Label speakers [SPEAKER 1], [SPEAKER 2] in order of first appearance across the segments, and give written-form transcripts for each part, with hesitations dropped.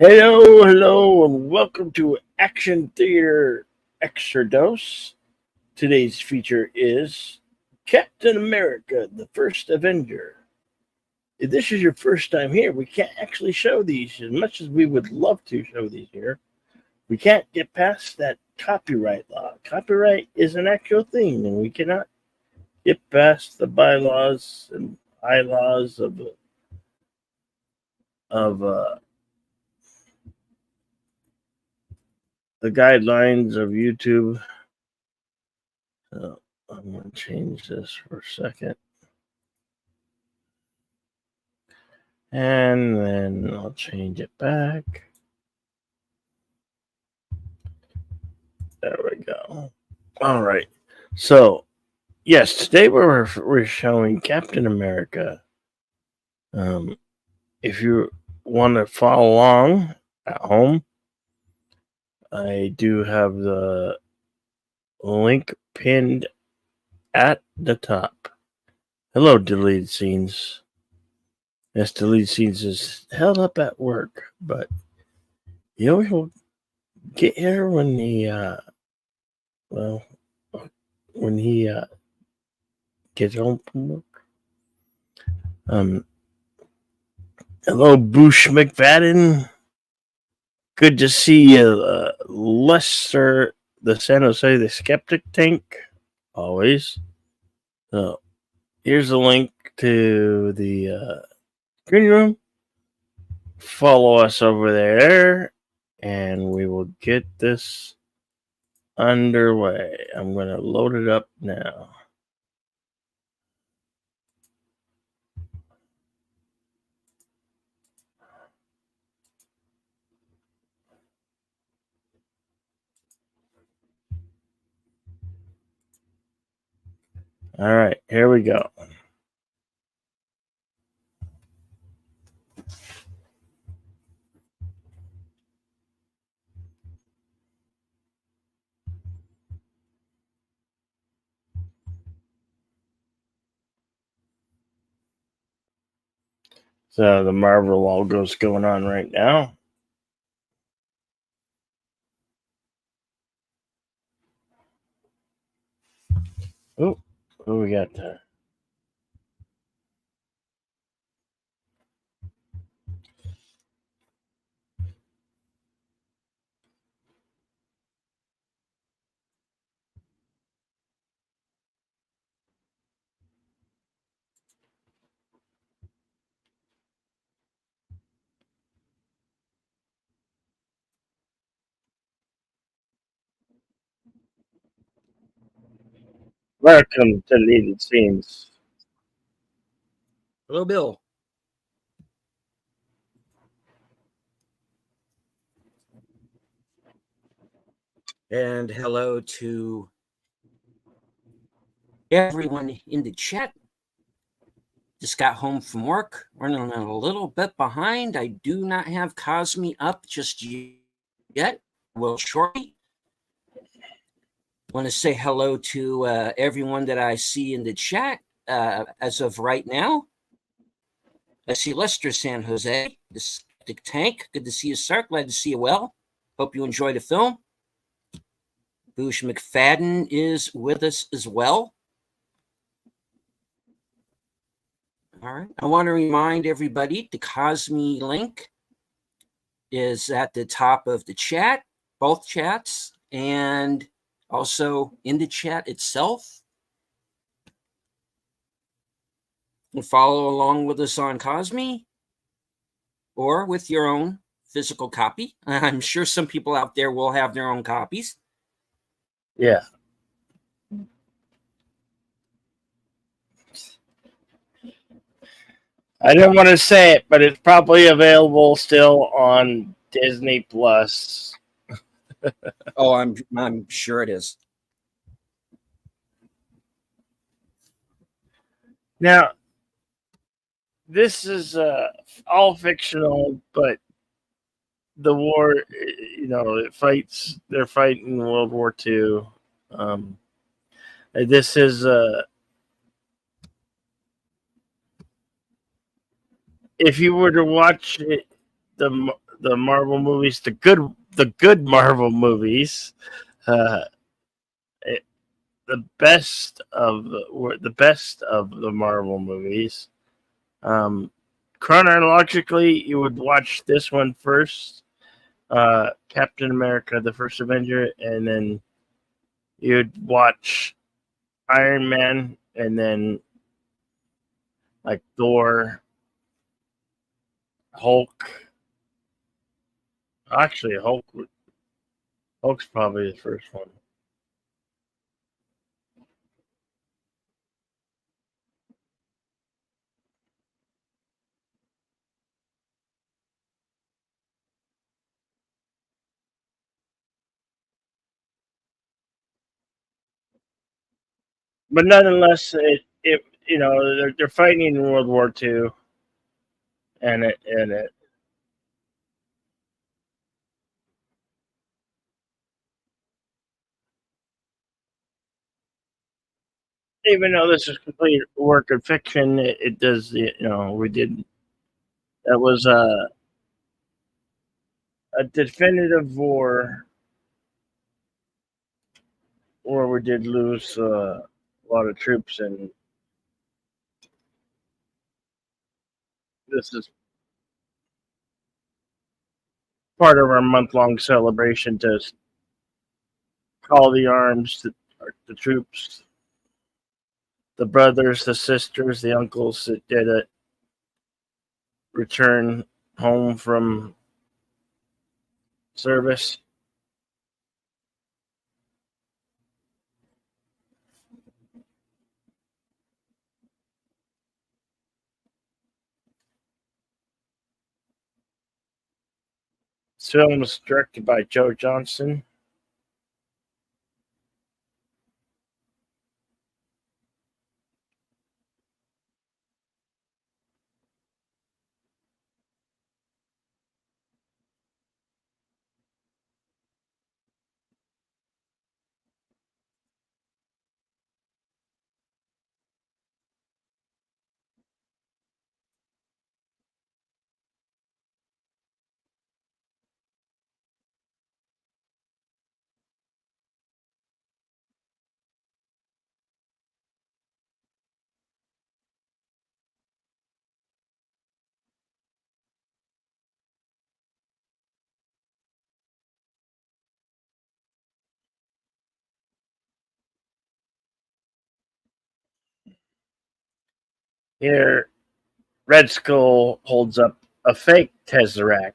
[SPEAKER 1] Hello, and welcome to Action Theater Extra Dose. Today's feature is Captain America, the First Avenger. If this is your first time here, we can't actually show these as much as we would love to show these here. We can't get past that copyright law. Copyright is an actual thing, and we cannot get past the bylaws and bylaws of the guidelines of YouTube. So I'm going to change this for a second. And then I'll change it back. There we go. All right. So, yes, today we're showing Captain America. If you want to follow along at home, I do have the link pinned at the top. Hello, deleted scenes. Yes, deleted scenes is held up at work, but he'll get here when he gets home from work. Hello, Boosh McFadden. Good to see you, Lester, the San Jose, the Skeptic Tank. Always. So, here's a link to the green room. Follow us over there, and we will get this underway. I'm going to load it up now. All right, here we go. So the Marvel logo's going on right now. Oh, what we got there? Welcome to Deleted Scenes.
[SPEAKER 2] Hello, Bill. And hello to everyone in the chat. Just got home from work, running a little bit behind. I do not have Cosme up just yet. Will shortly. Want to say hello to everyone that I see in the chat as of right now. I see Lester San Jose, the Skeptic Tank. Good to see you, sir. Glad to see you well. Hope you enjoy the film. Boosh McFadden is with us as well. All right. I want to remind everybody the Cosme link is at the top of the chat, both chats, and also in the chat itself. You can follow along with us on Cosme or with your own physical copy. I'm sure some people out there will have their own copies.
[SPEAKER 1] Yeah. I didn't want to say it, but it's probably available still on Disney Plus.
[SPEAKER 2] Oh, I'm sure it is.
[SPEAKER 1] Now, this is all fictional, but the war, they're fighting World War II. This is if you were to watch it, the Marvel movies, the good Marvel movies, uh, it, the best of the Marvel movies. Um, Chronologically, you would watch this one first, Captain America: The First Avenger, and then you'd watch Iron Man, and then like Thor, Hulk. Actually, Hulk's probably the first one. But nonetheless, it they're fighting in World War II, and it even though this is complete work of fiction, it does we did that was a definitive war where we did lose a lot of troops, and this is part of our month-long celebration to call the arms, the troops, the brothers, the sisters, the uncles that did it return home from service. This film was directed by Joe Johnston. Here, Red Skull holds up a fake Tesseract.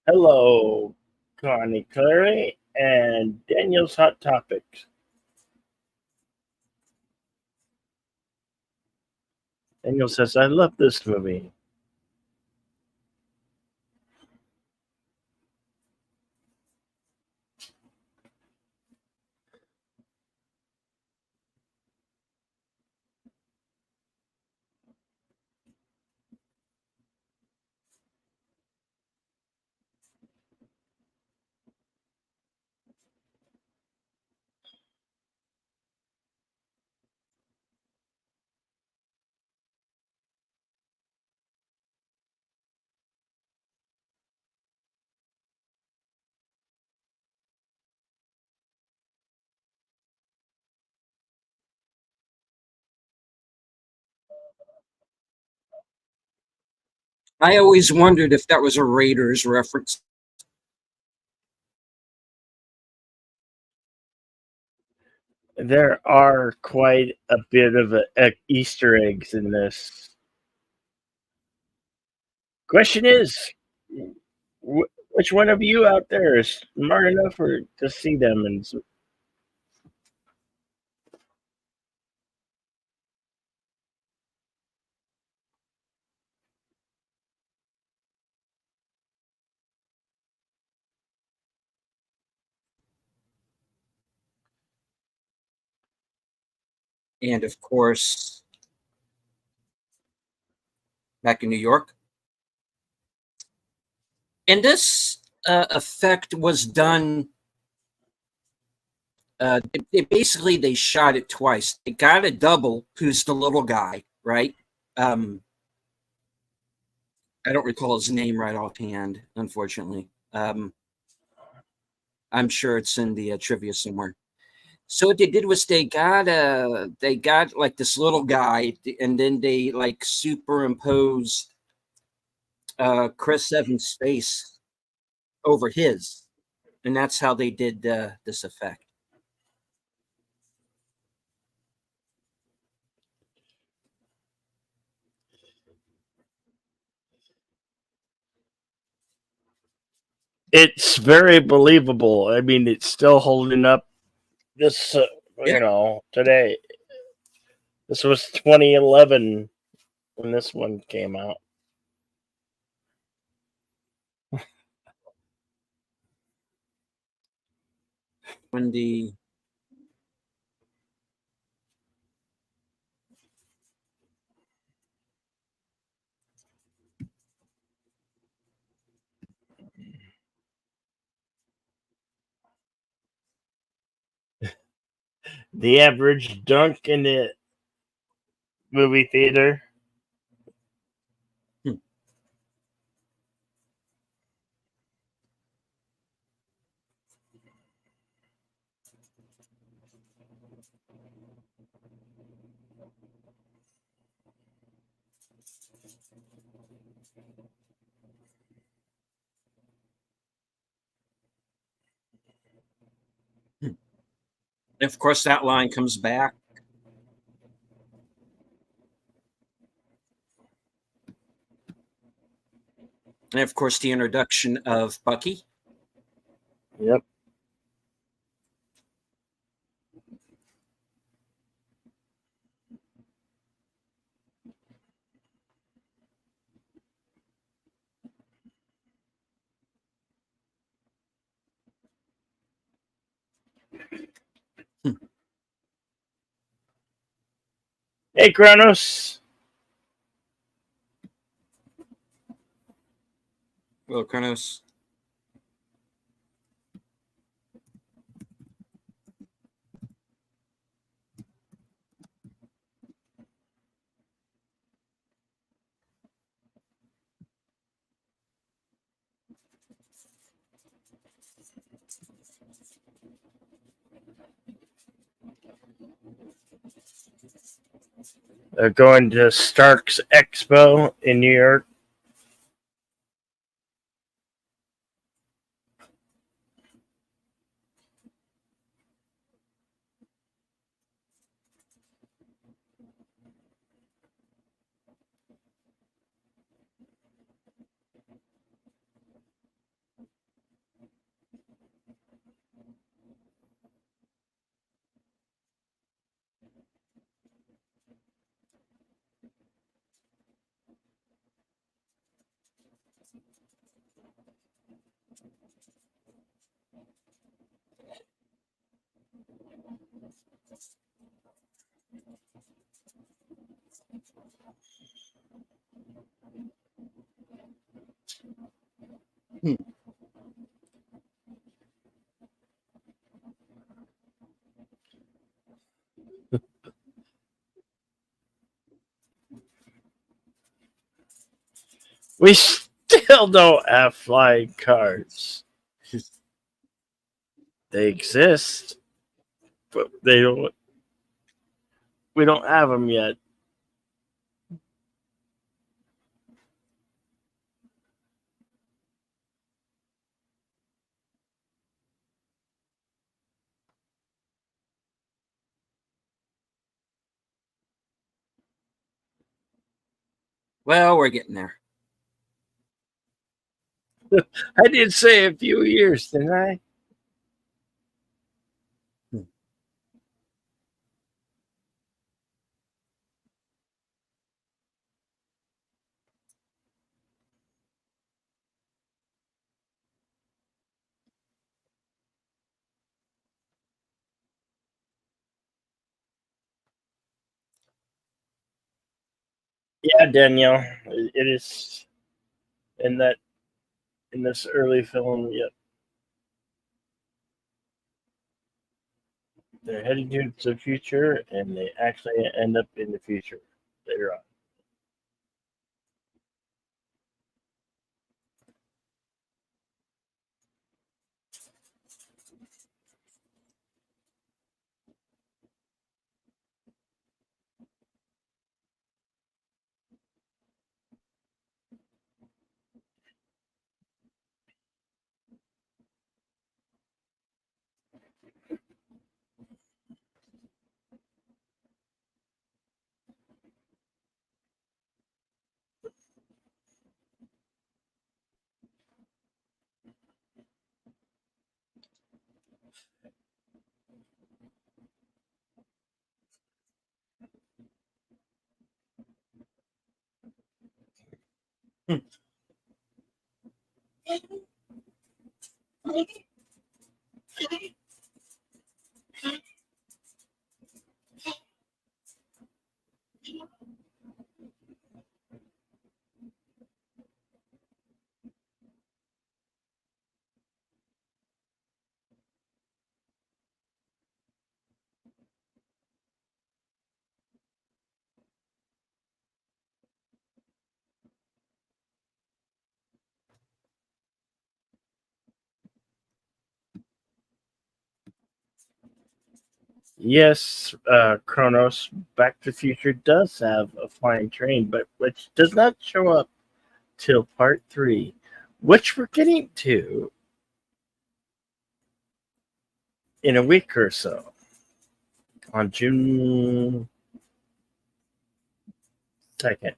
[SPEAKER 1] Hello, Connie Clary and Daniel's Hot Topics. Daniel says, I love this movie.
[SPEAKER 2] I always wondered if that was a Raiders reference.
[SPEAKER 1] There are quite a bit of Easter eggs in this. Question is, which one of you out there is smart enough to see them? And
[SPEAKER 2] And of course, back in New York. And this effect was done. Basically, they shot it twice. They got a double, who's the little guy, right? Um, I don't recall his name right offhand, unfortunately. I'm sure it's in the trivia somewhere. So what they did was they got like this little guy, and then they like superimposed Chris Evans' face over his, and that's how they did this effect.
[SPEAKER 1] It's very believable. I mean, it's still holding up. This,
[SPEAKER 2] Yeah.
[SPEAKER 1] today. This was 2011 when this one came out.
[SPEAKER 2] When
[SPEAKER 1] The average dunk in the movie theater.
[SPEAKER 2] hmm, hmm. And of course, that line comes back. And of course, the introduction of Bucky.
[SPEAKER 1] Yep.
[SPEAKER 2] Hmm.
[SPEAKER 1] Hey, Kronos.
[SPEAKER 2] Well, Kronos.
[SPEAKER 1] They're going to Stark's Expo in New York.
[SPEAKER 2] Hmm.
[SPEAKER 1] We still don't have flying cars. They exist, but they don't. We don't have them yet.
[SPEAKER 2] Well, we're getting there.
[SPEAKER 1] I did say a few years, didn't I?
[SPEAKER 2] Hmm.
[SPEAKER 1] Yeah, Danielle, it is in that in this early film. Yep, they're heading to the future, and they actually end up in the future later on. Yes, Kronos, Back to the Future does have a flying train, but which does not show up till part three, which we're getting to in a week or so on June 2nd.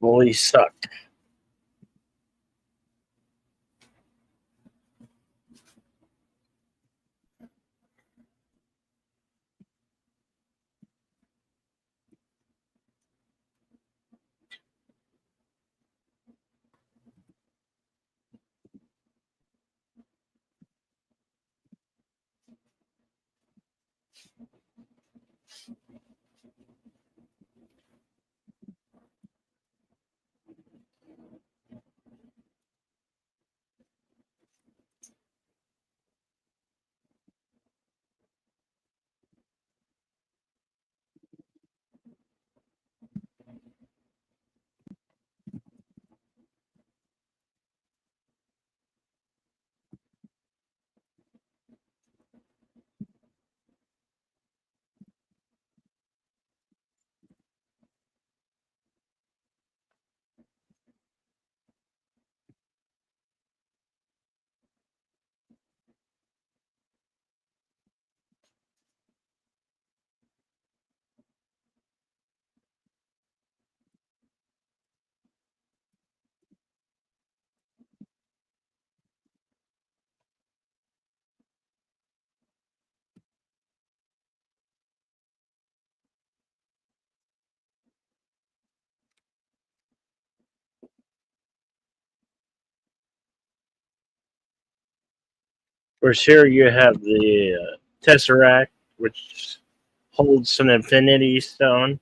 [SPEAKER 1] Fully sucked. For sure, you have the Tesseract, which holds an infinity stone.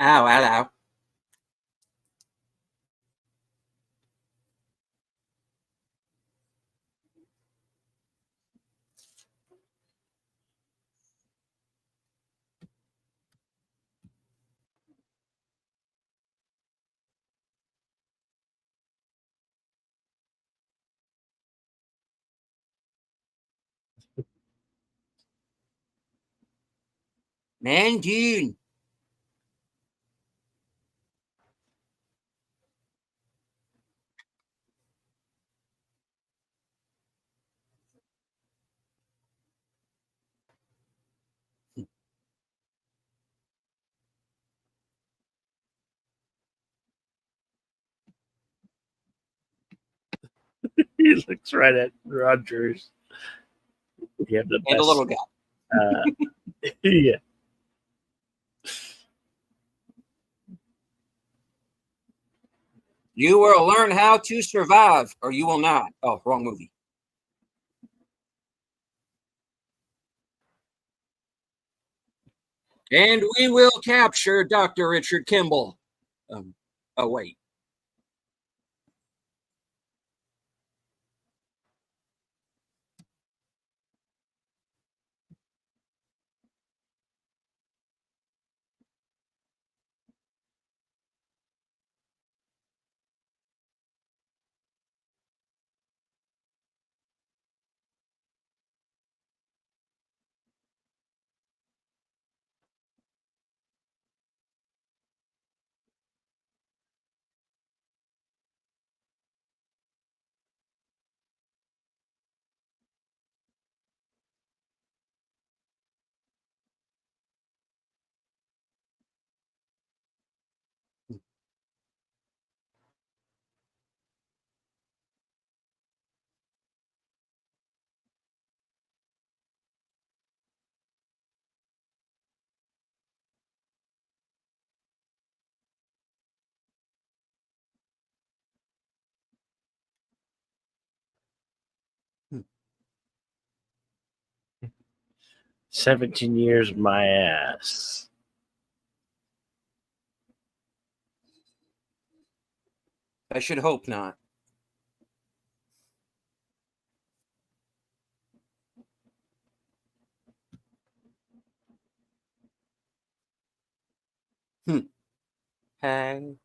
[SPEAKER 2] Ow, ow, ow. Man, dude.
[SPEAKER 1] He looks right at Rogers. You have the
[SPEAKER 2] And a
[SPEAKER 1] best.
[SPEAKER 2] little guy.
[SPEAKER 1] Yeah.
[SPEAKER 2] You will learn how to survive, or you will not. Oh, wrong movie. And we will capture Dr. Richard Kimball. Oh, wait.
[SPEAKER 1] Hmm. 17 years, my ass.
[SPEAKER 2] I should hope not. Hey.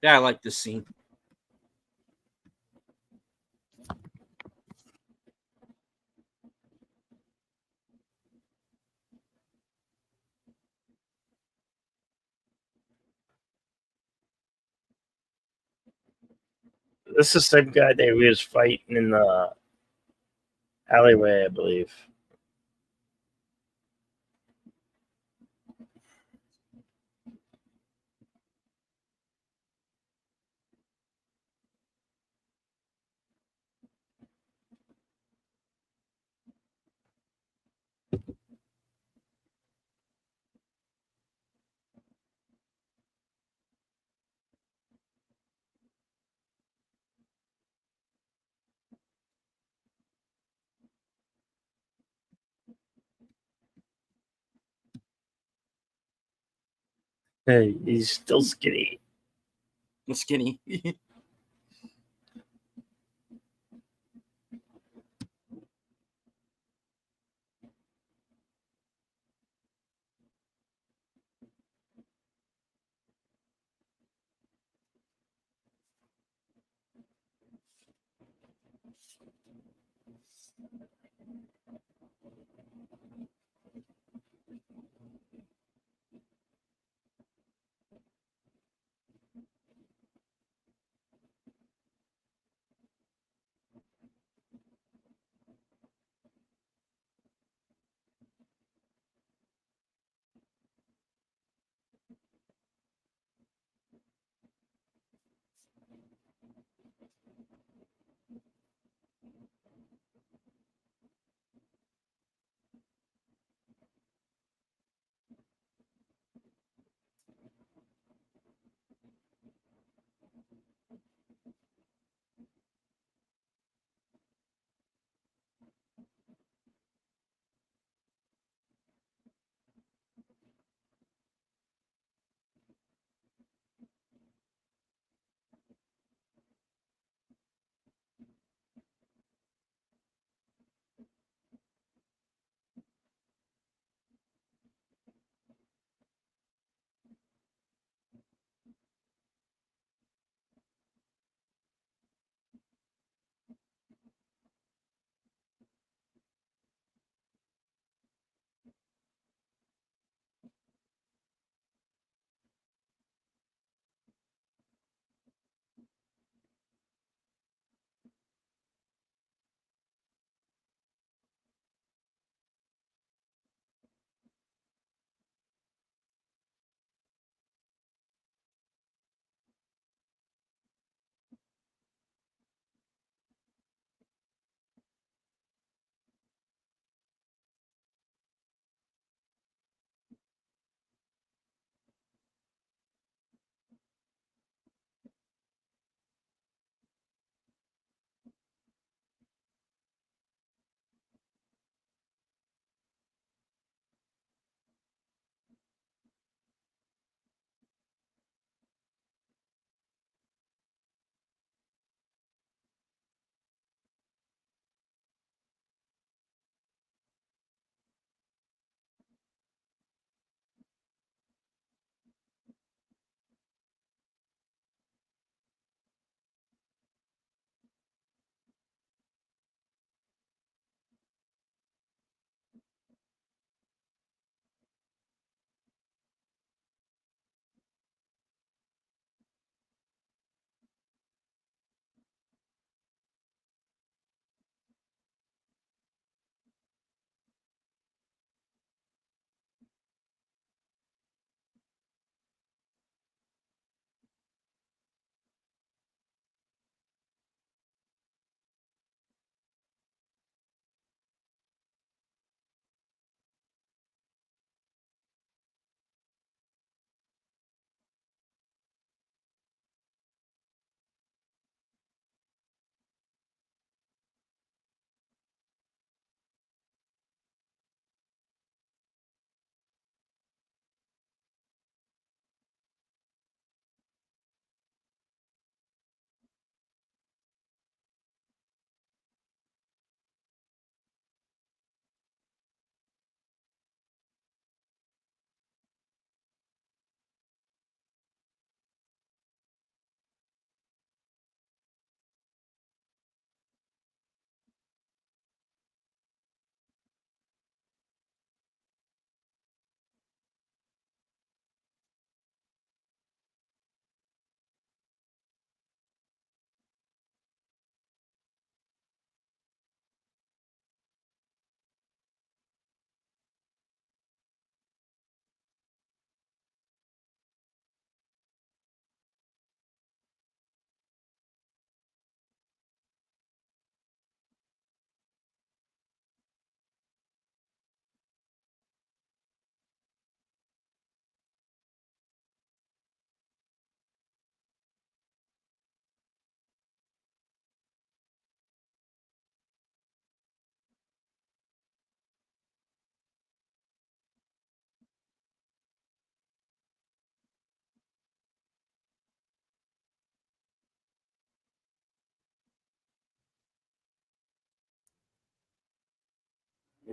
[SPEAKER 2] Yeah, I like this scene.
[SPEAKER 1] This is the same guy that we was fighting in the alleyway, I believe. Hey, he's still skinny.
[SPEAKER 2] Skinny.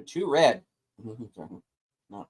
[SPEAKER 2] too red. No.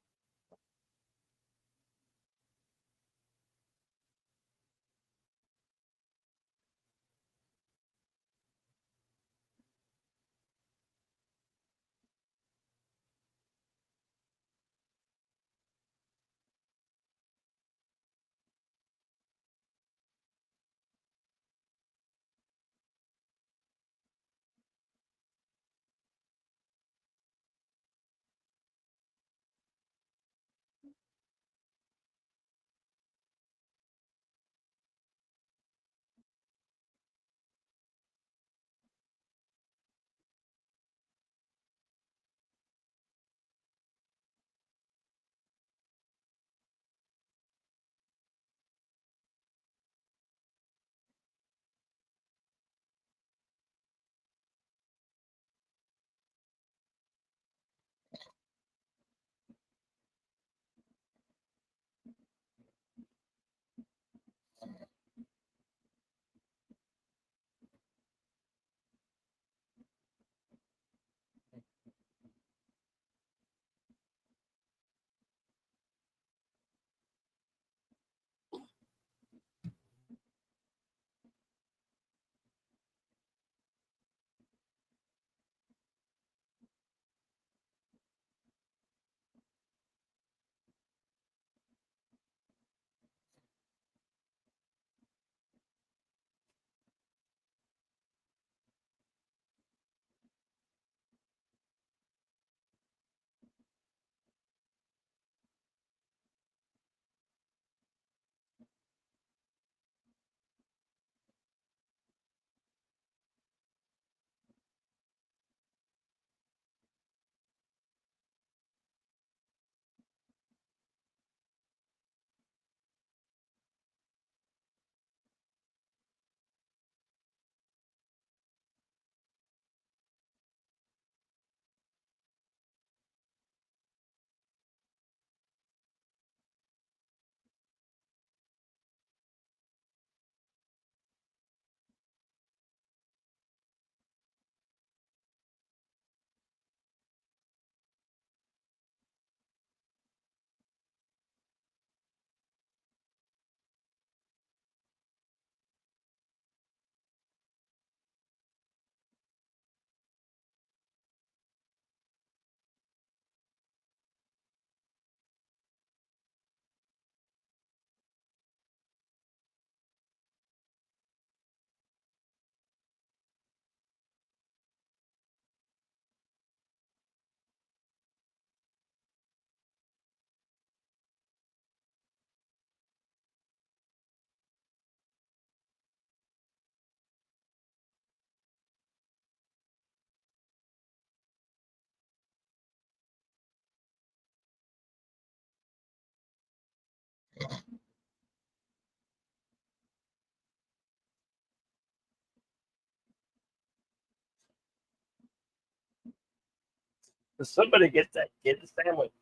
[SPEAKER 1] Somebody get that kid a sandwich.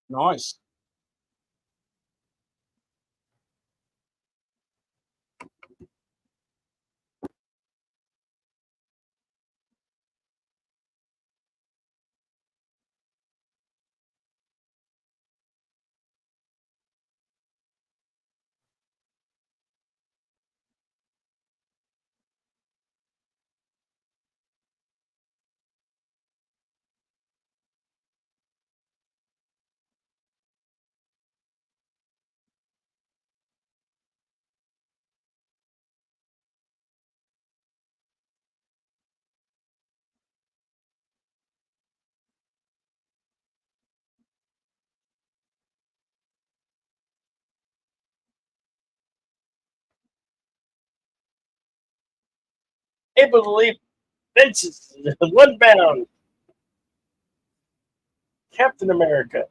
[SPEAKER 3] Nice.
[SPEAKER 1] Able to leap fences, one bound. Captain America.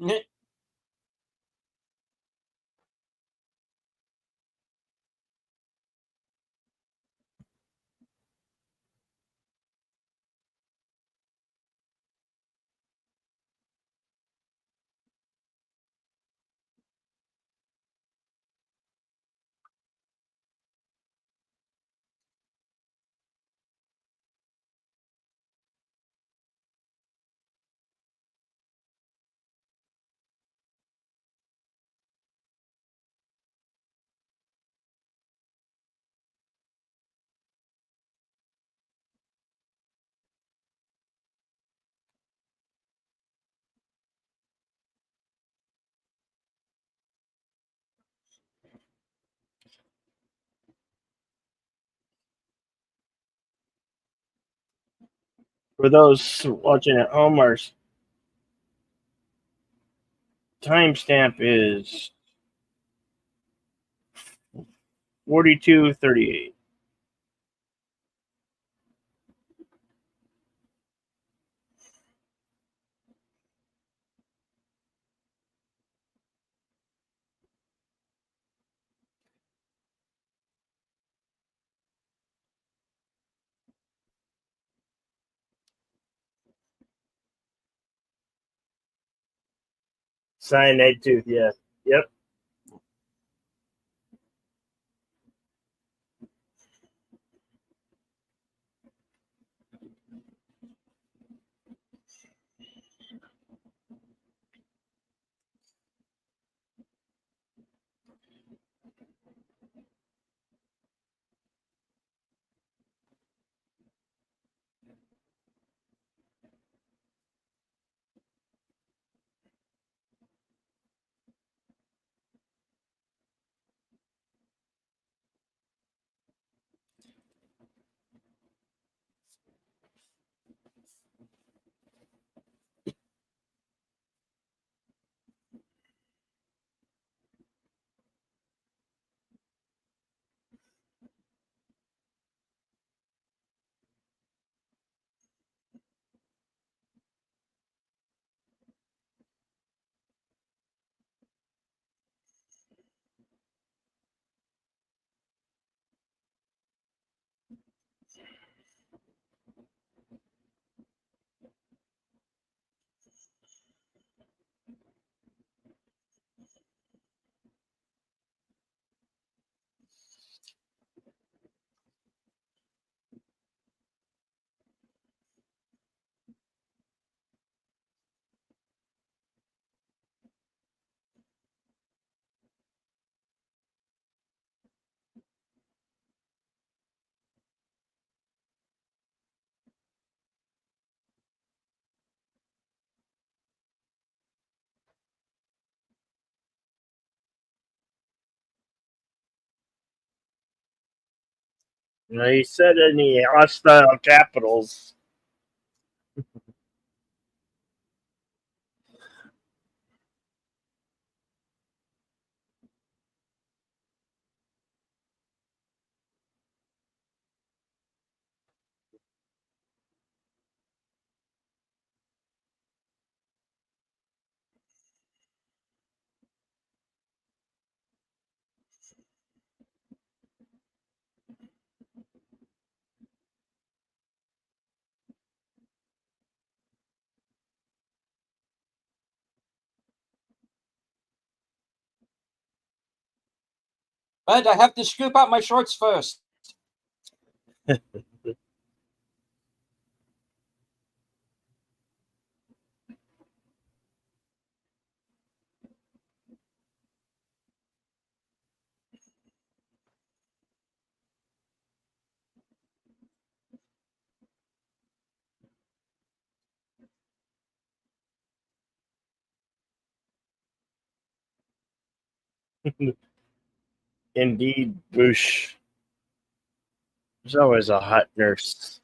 [SPEAKER 1] For those watching at home, our timestamp is 42:38. Cyanide tooth, yeah. Yep. He said any hostile capitals.
[SPEAKER 2] But I have to scoop out my shorts first.
[SPEAKER 1] Indeed, Bush. There's always a hot nurse.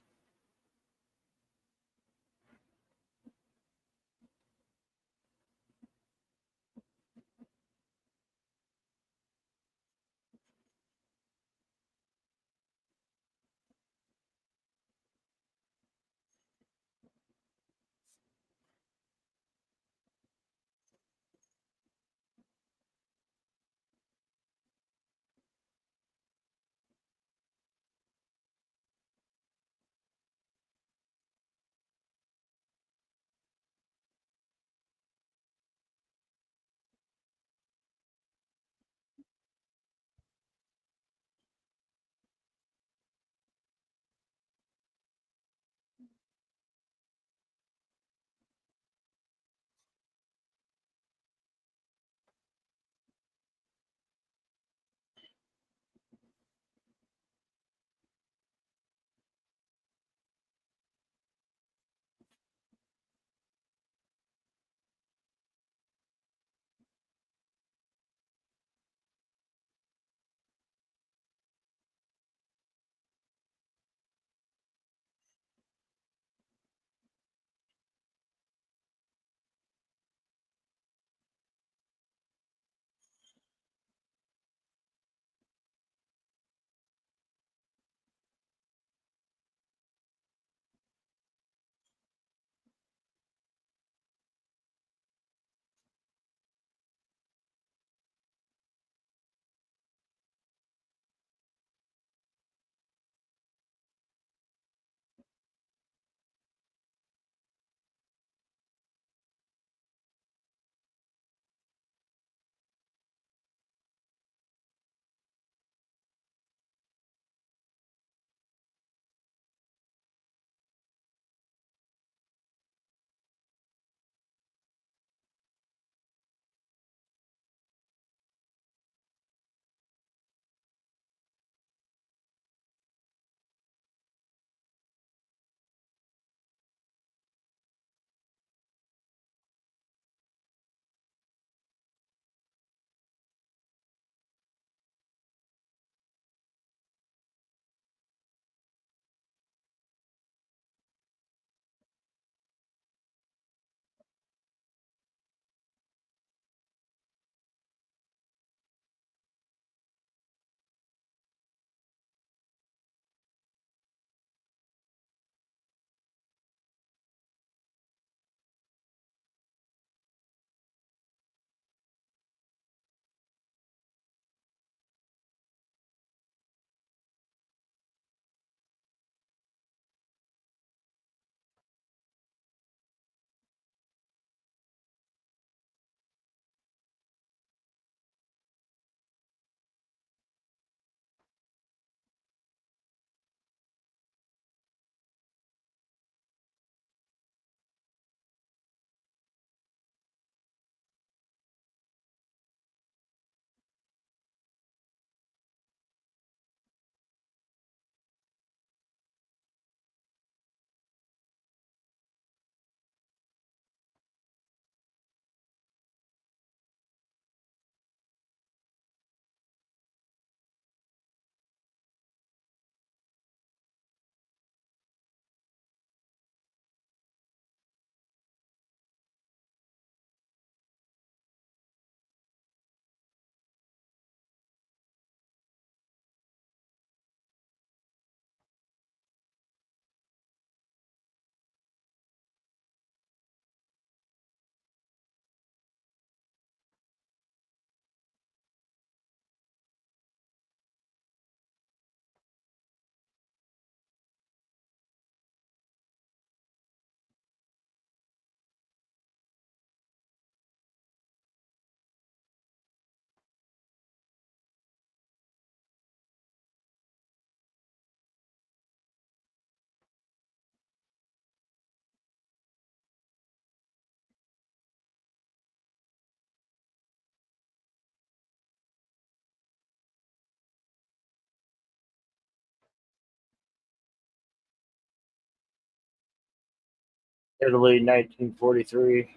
[SPEAKER 1] Italy, 1943,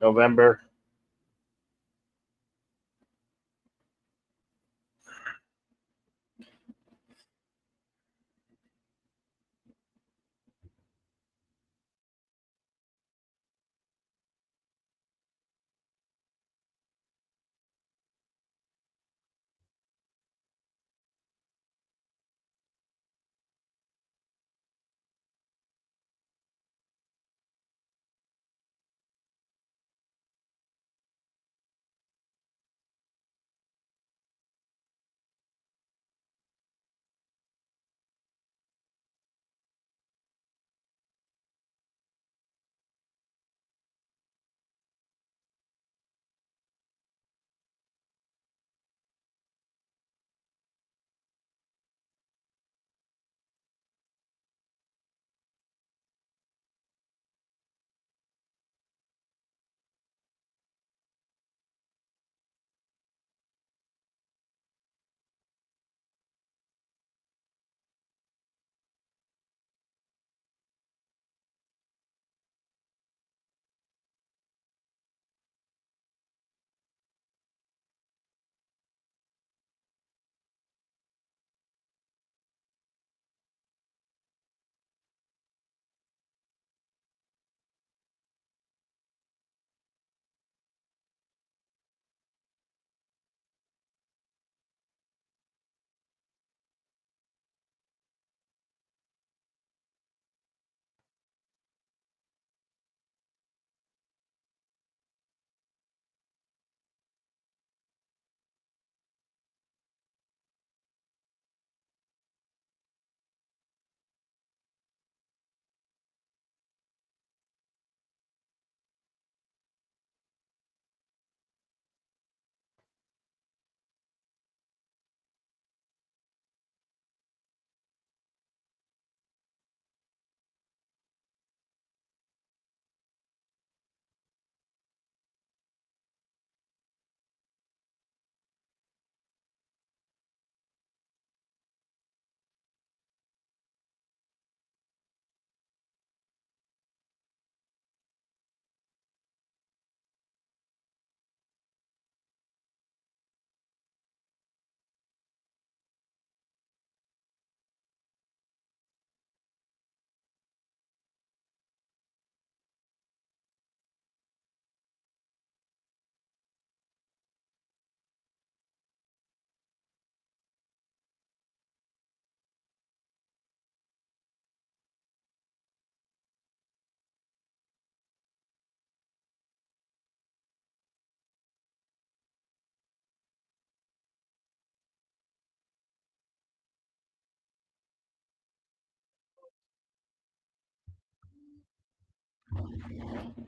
[SPEAKER 1] November.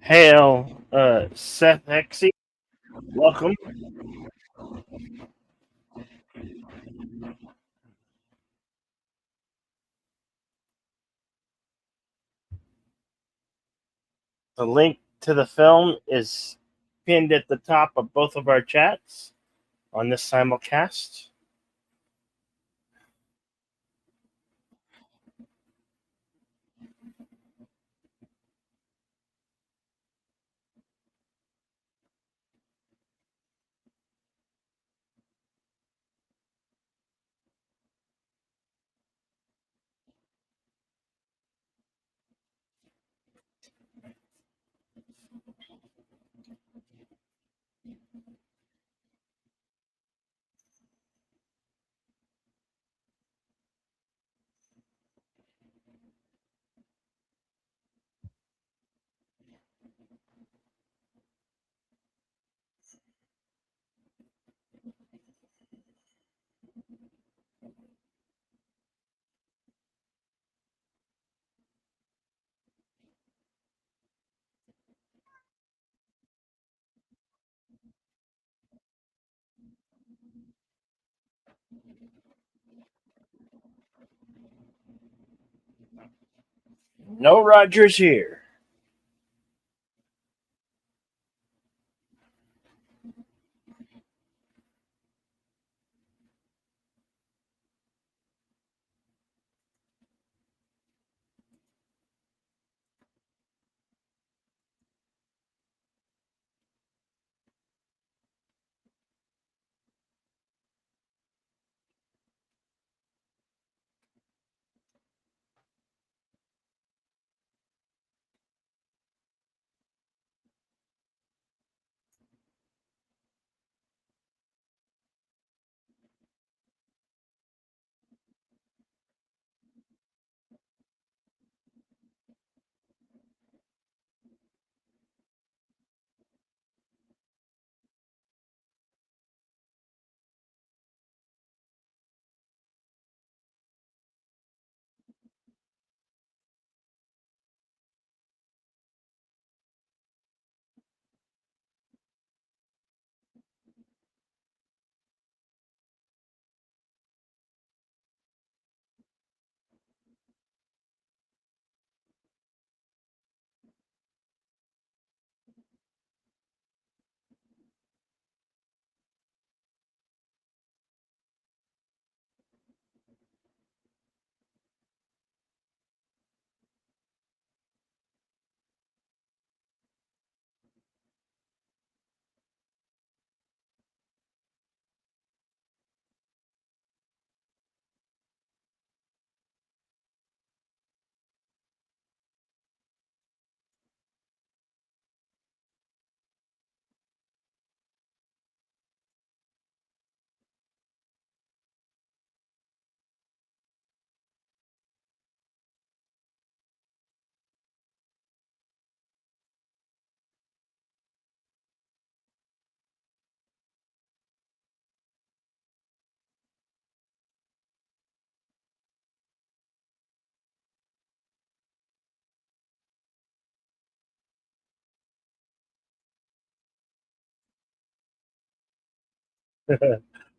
[SPEAKER 1] Hail, Seth Hexy. Welcome. The link to the film is pinned at the top of both of our chats on this simulcast. No Rogers here.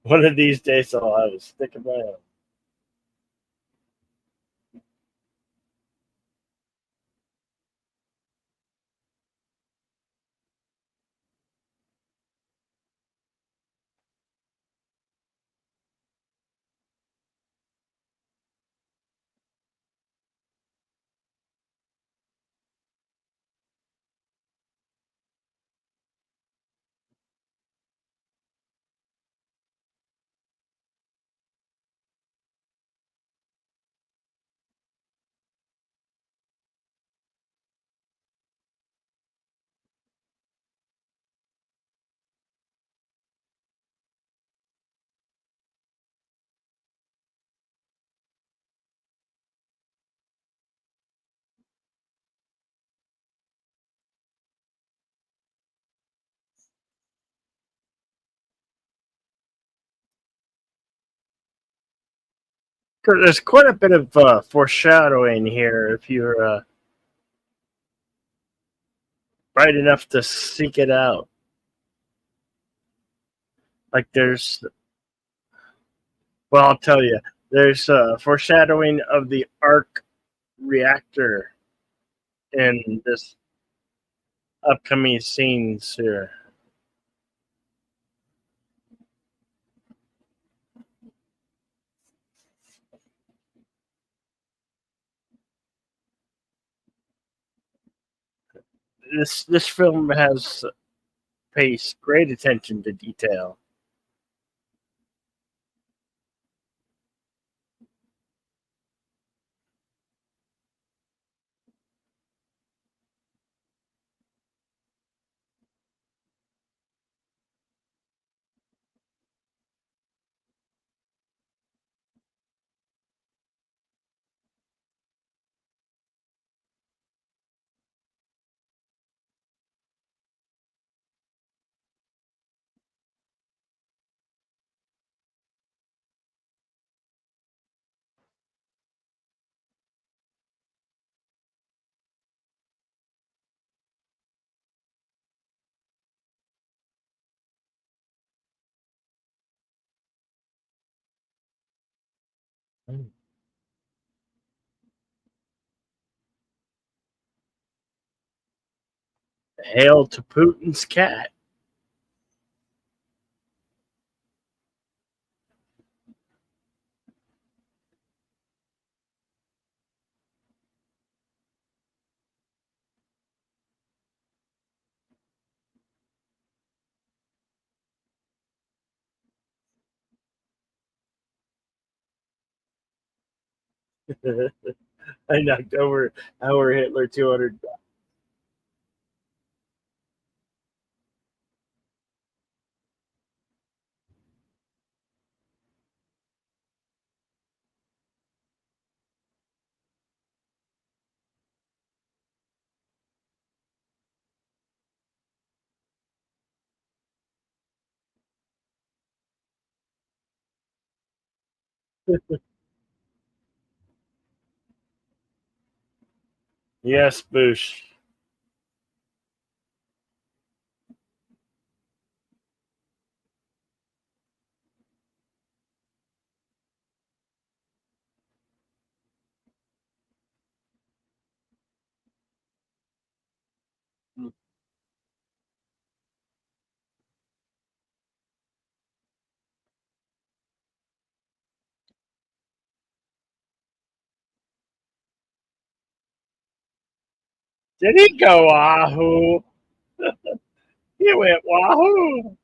[SPEAKER 1] One of these days I'll have a stick of my own. There's quite a bit of foreshadowing here if you're bright enough to seek it out. Like well, I'll tell you, there's foreshadowing of the arc reactor in this upcoming scenes here. This film has pays great attention to detail. Hail to Putin's cat. I knocked over our Hitler 200. Yes, Bush. Did he go wahoo? He went wahoo.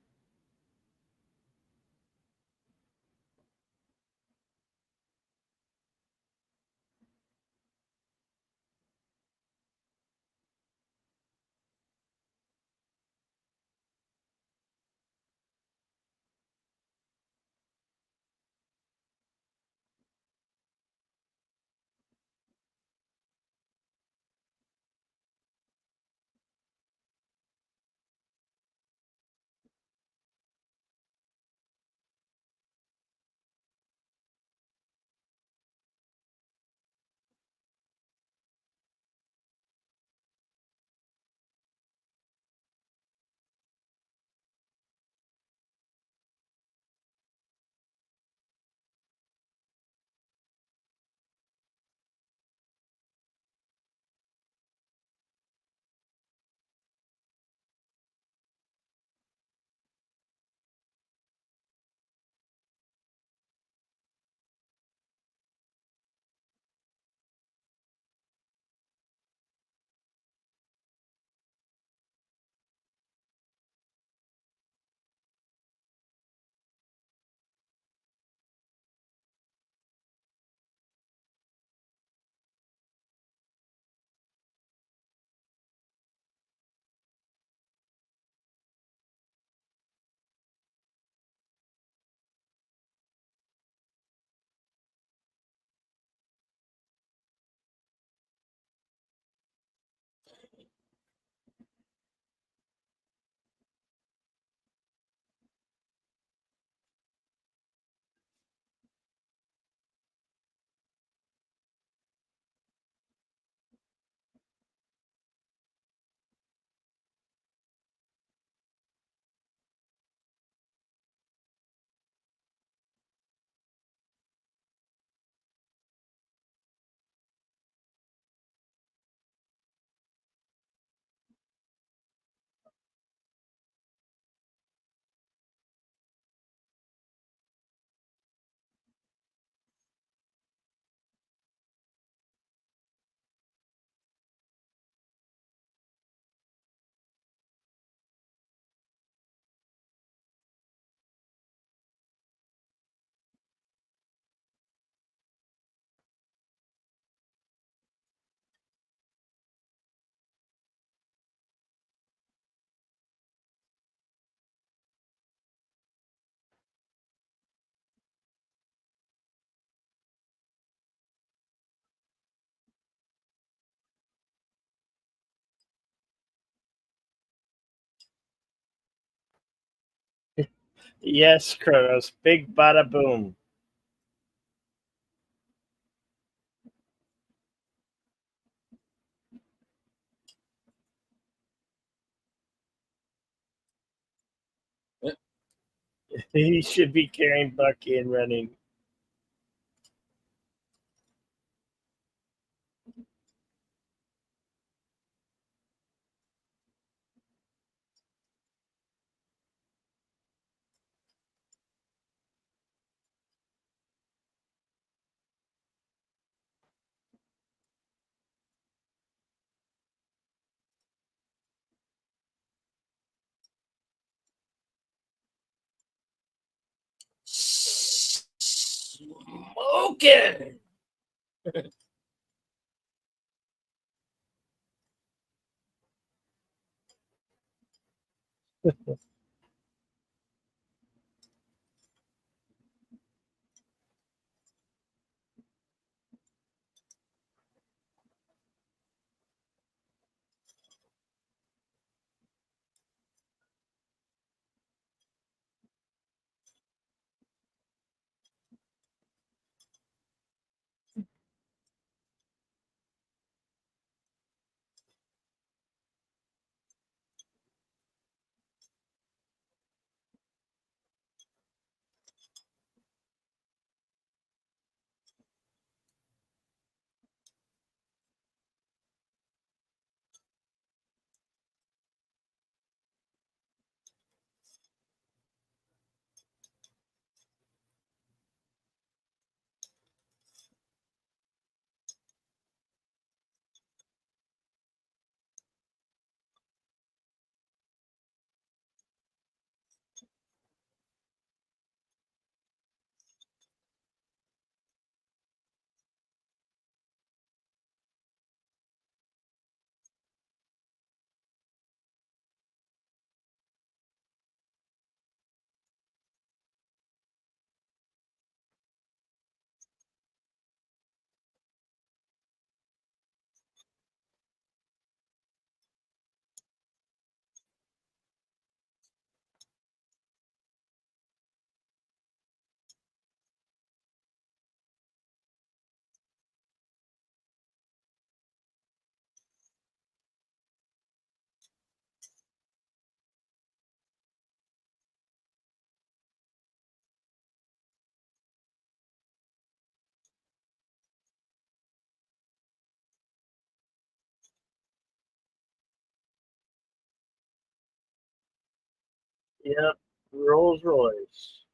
[SPEAKER 1] Yes, Kronos. Big bada boom. He should be carrying Bucky and running.
[SPEAKER 2] Smoking.
[SPEAKER 1] Yep. Rolls Royce.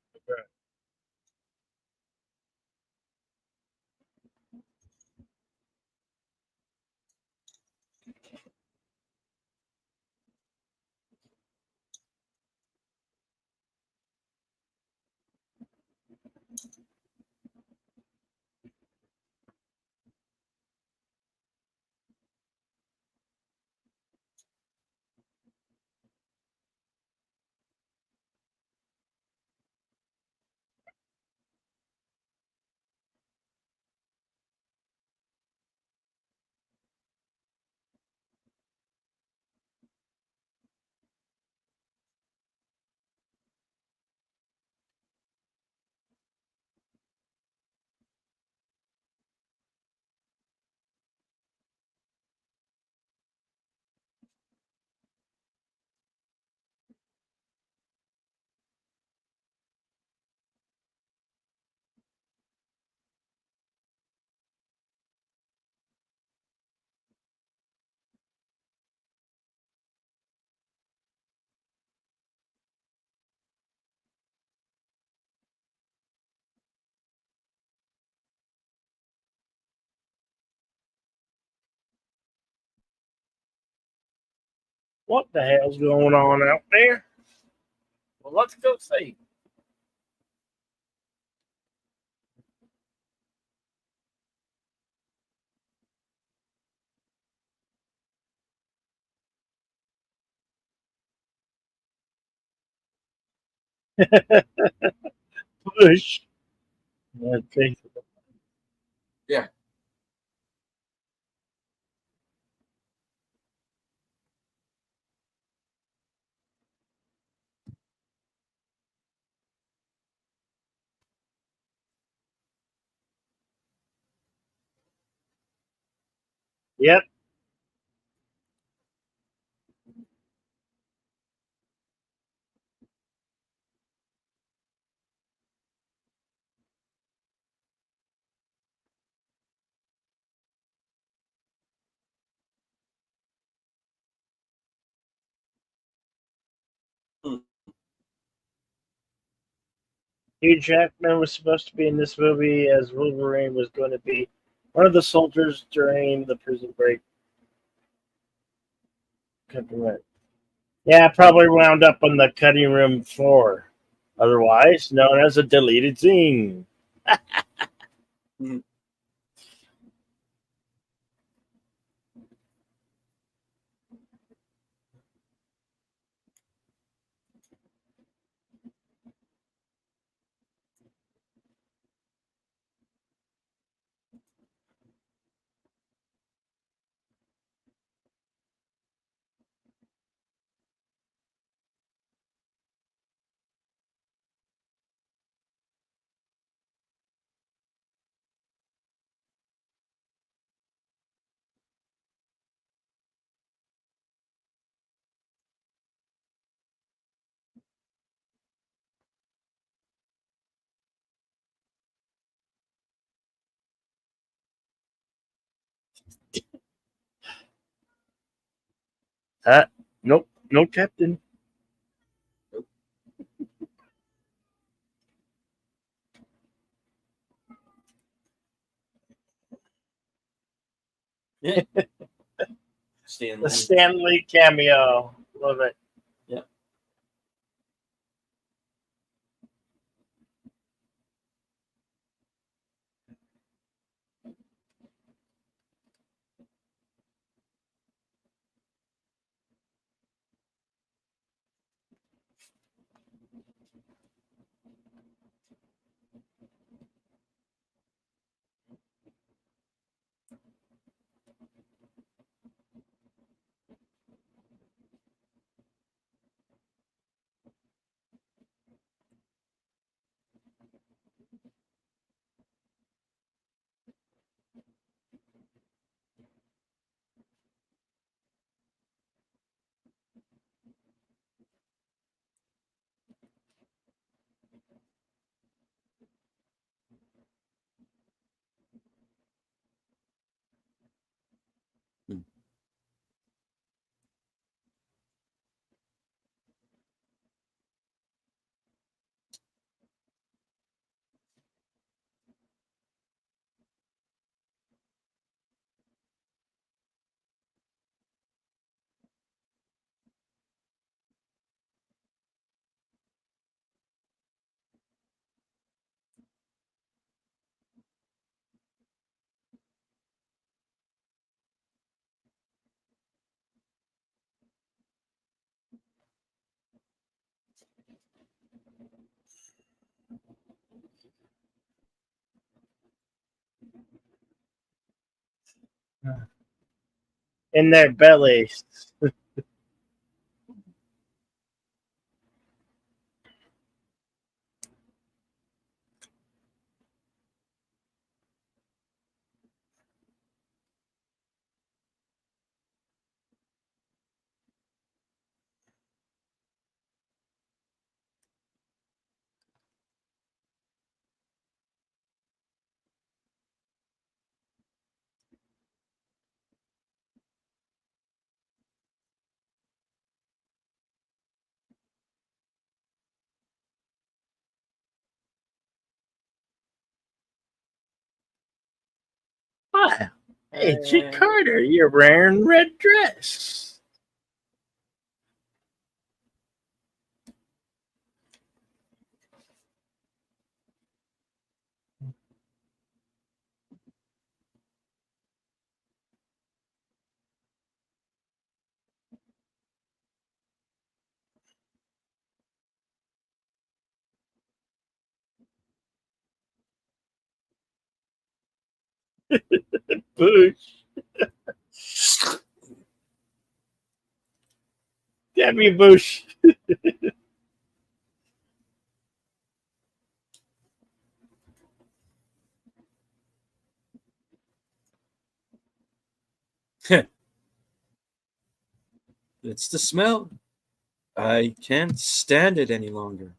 [SPEAKER 1] What the hell's going on out there? Well, let's go see. Push. Okay.
[SPEAKER 2] Yeah.
[SPEAKER 1] Yep. Hugh Jackman was supposed to be in this movie as Wolverine was going to be one of the soldiers during the prison break. Yeah, probably wound up on the cutting room floor, otherwise known as a deleted scene. Uh, nope, no captain.
[SPEAKER 2] Stan
[SPEAKER 1] The
[SPEAKER 2] Lee.
[SPEAKER 1] Stanley cameo. Love it.
[SPEAKER 2] Yep.
[SPEAKER 1] In their bellies. Wow. Agent Carter, you're wearing red dress. Bush. Debbie Bush.
[SPEAKER 3] It's the smell. I can't stand it any longer.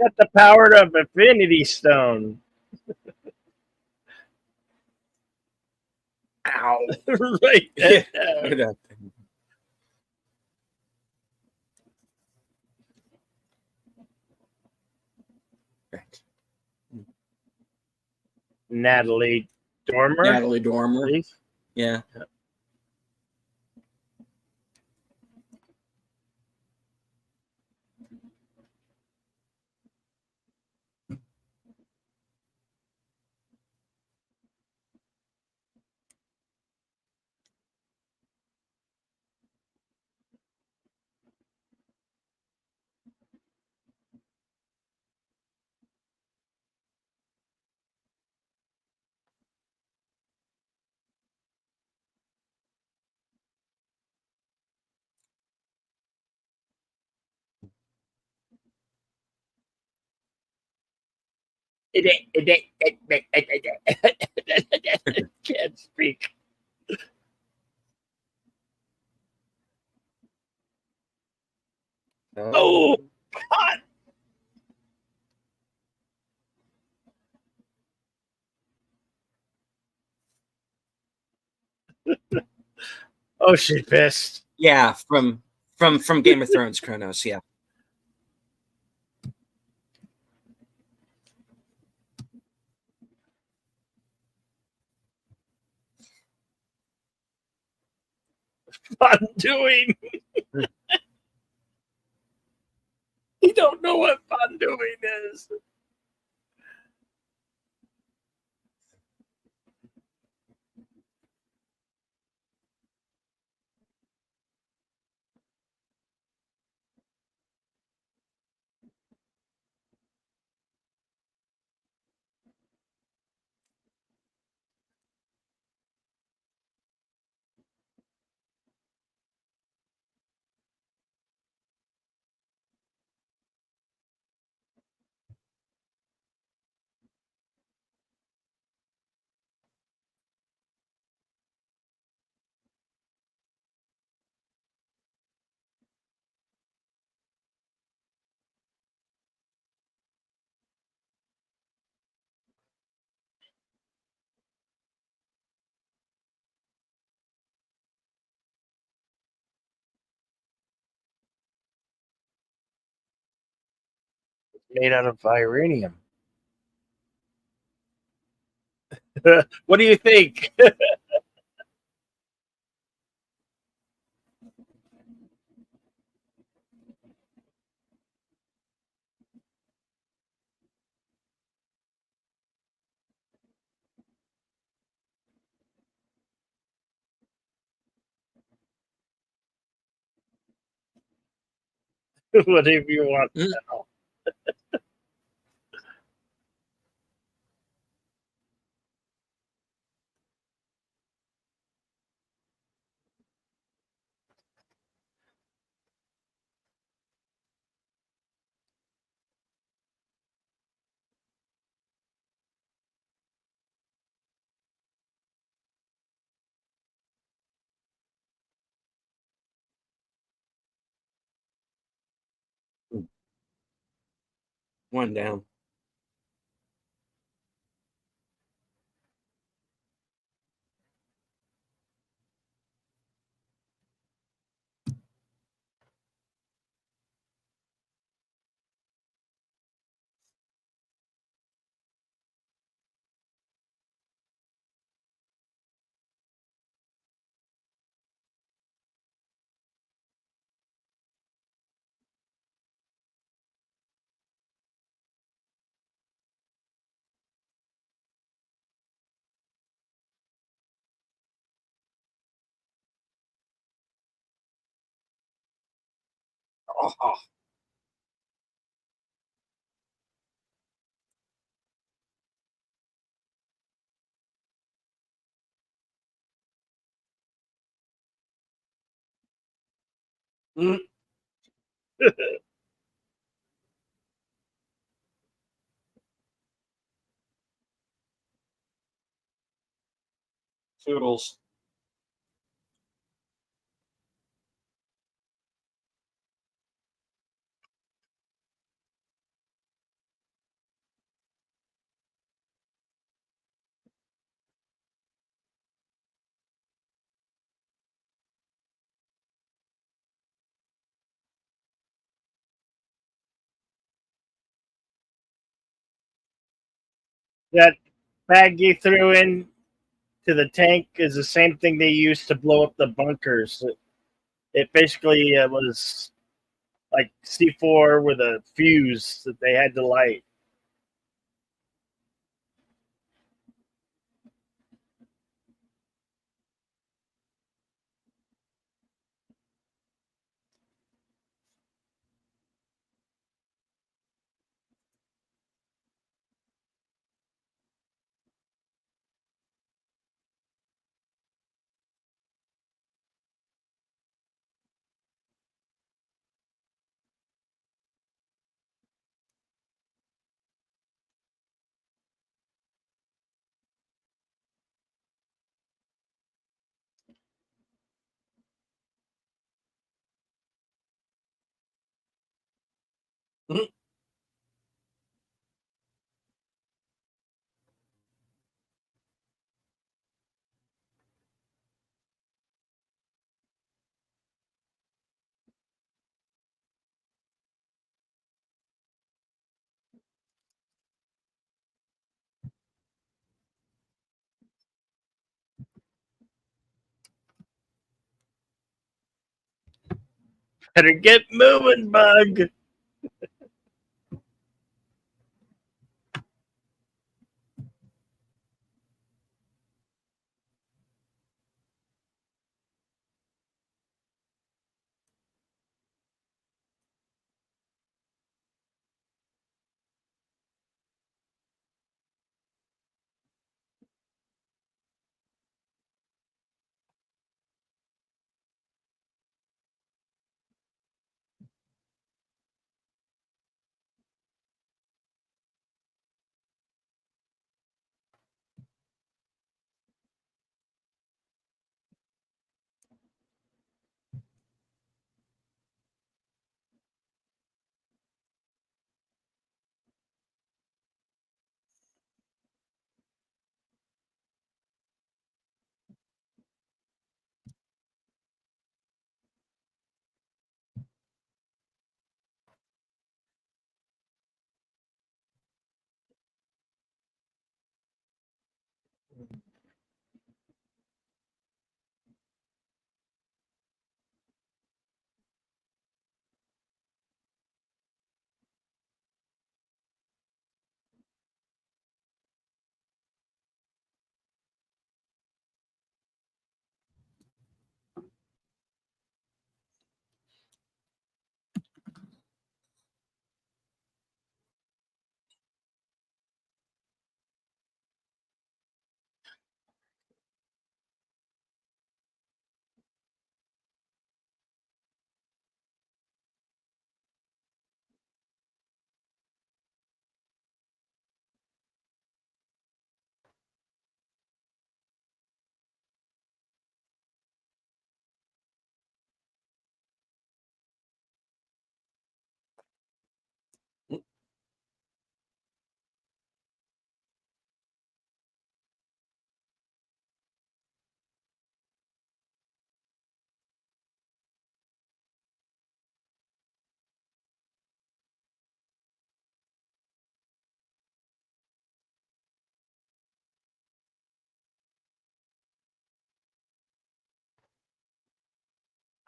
[SPEAKER 1] Got the power of Infinity Stone.
[SPEAKER 3] Ow.
[SPEAKER 1] Right.
[SPEAKER 3] Yeah. Look at that thing. Right.
[SPEAKER 1] Natalie Dormer.
[SPEAKER 3] Natalie Dormer.
[SPEAKER 1] Please.
[SPEAKER 3] Yeah.
[SPEAKER 1] Can't speak. Oh, God. Oh, she pissed.
[SPEAKER 3] Yeah, from Game of Thrones, Kronos. Yeah.
[SPEAKER 1] Undoing. You don't know what undoing is. Made out of viranium. What do you think? Whatever you want.
[SPEAKER 3] Mm. One down. Oh.
[SPEAKER 1] Mm.
[SPEAKER 3] Toodles.
[SPEAKER 1] That bag you threw in to the tank is the same thing they used to blow up the bunkers. It basically was like C4 with a fuse that they had to light. Better get moving, Bug.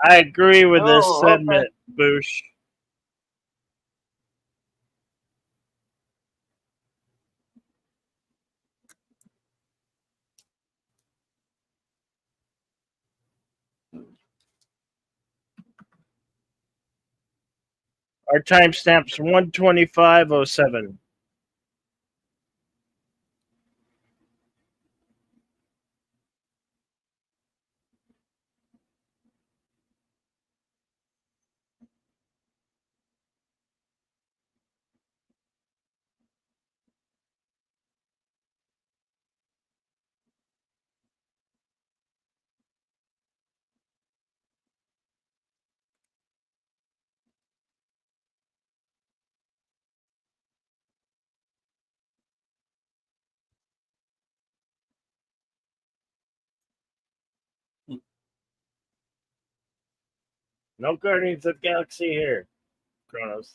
[SPEAKER 1] I agree with this
[SPEAKER 3] Oh, okay.
[SPEAKER 1] sentiment, Boosh. Our timestamp's 125:07. No Guardians of the Galaxy here, Kronos.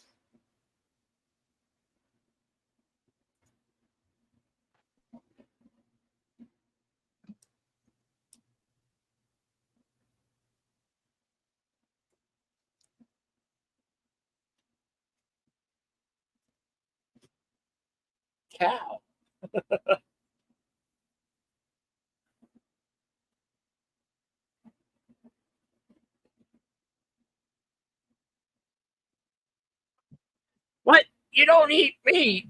[SPEAKER 1] Cow. What? You don't eat meat?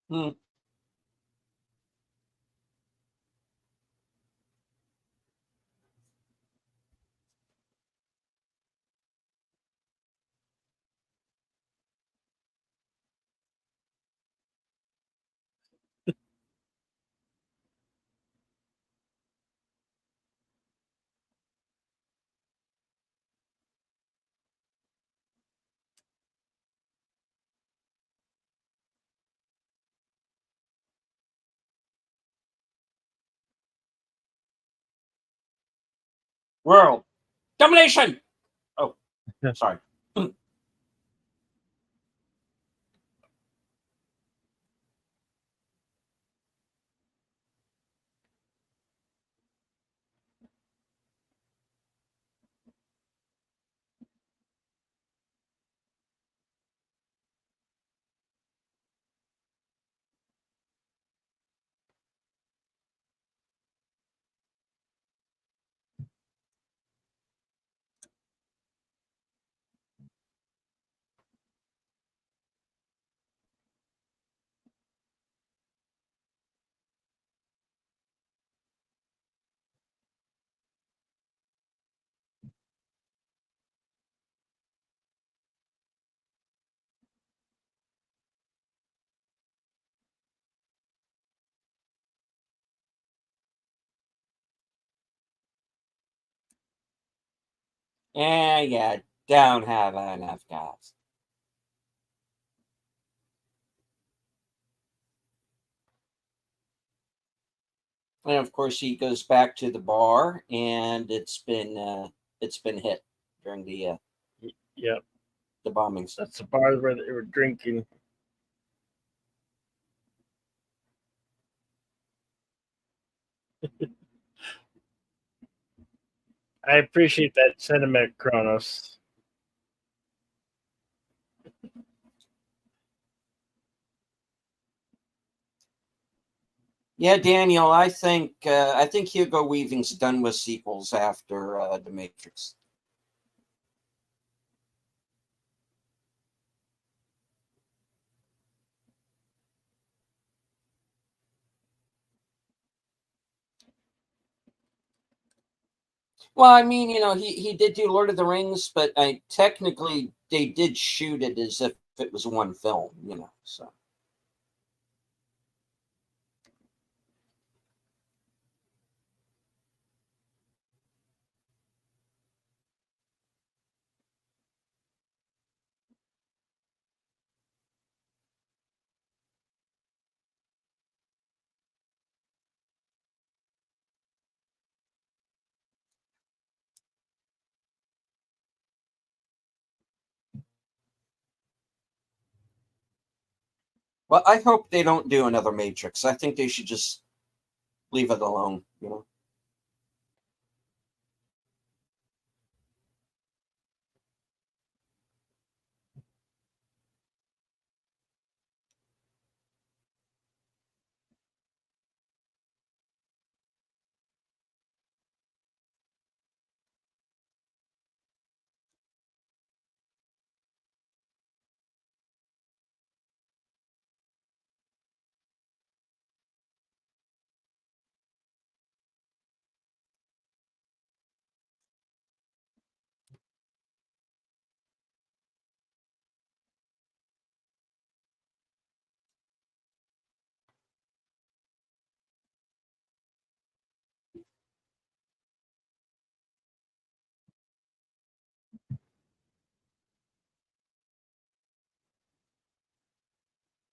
[SPEAKER 2] Hmm. World domination. Oh, sorry. Yeah, don't have enough gas. And of course, he goes back to the bar, and it's been hit during
[SPEAKER 1] Yep.
[SPEAKER 2] the bombings.
[SPEAKER 1] That's the bar where they were drinking. I appreciate that sentiment, Kronos.
[SPEAKER 2] Yeah, Daniel, I think Hugo Weaving's done with sequels after The Matrix. Well, I mean, he did do Lord of the Rings, but technically they did shoot it as if it was one film, so. Well, I hope they don't do another Matrix. I think they should just leave it alone, you know.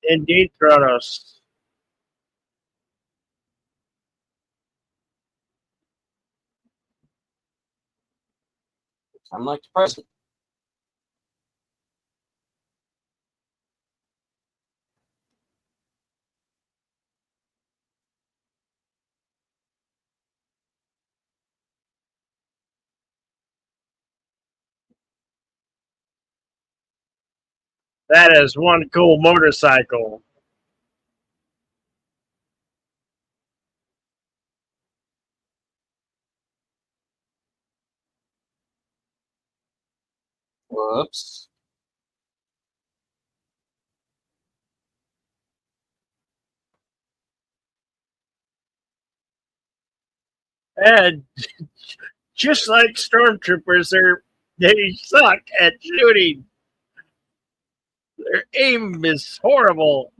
[SPEAKER 1] Indeed, Kronos.
[SPEAKER 2] I'm like the president.
[SPEAKER 1] That is one cool motorcycle.
[SPEAKER 2] Whoops.
[SPEAKER 1] And just like stormtroopers, they suck at shooting. Their aim is horrible.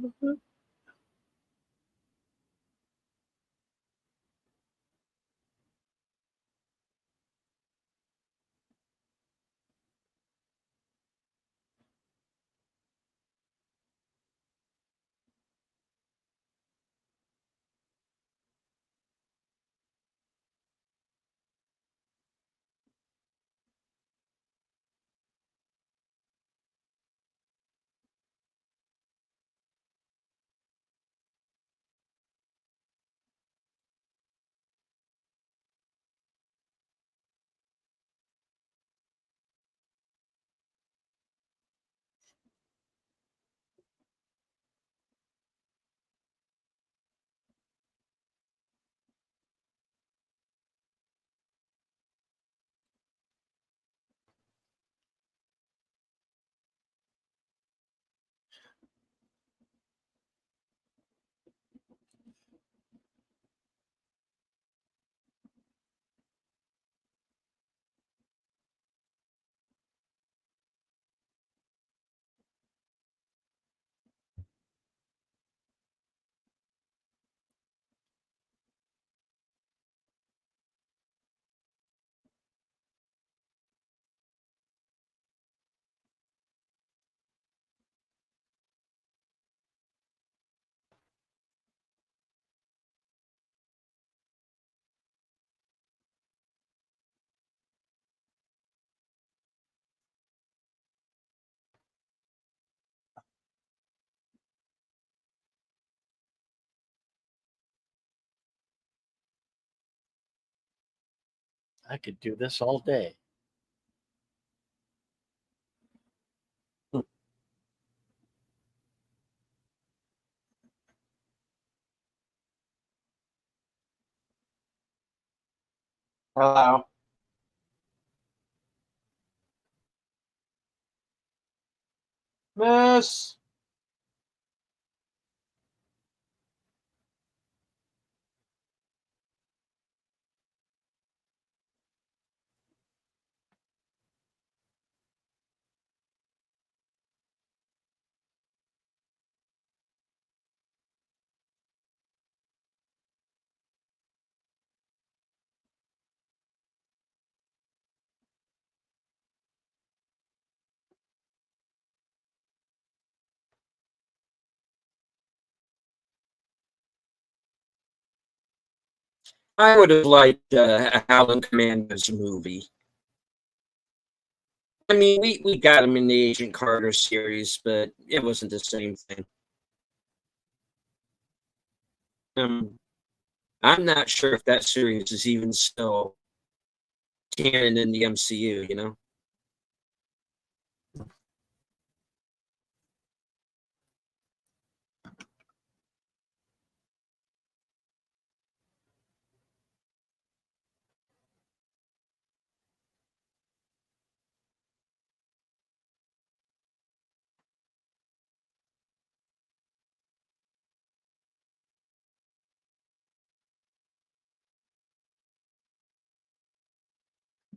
[SPEAKER 1] I could do this all day.
[SPEAKER 2] Hello. Miss. I would have liked a Howling Commandos movie. I mean, we got him in the Agent Carter series, but it wasn't the same thing. Um, I'm not sure if that series is even still canon in the MCU. You know.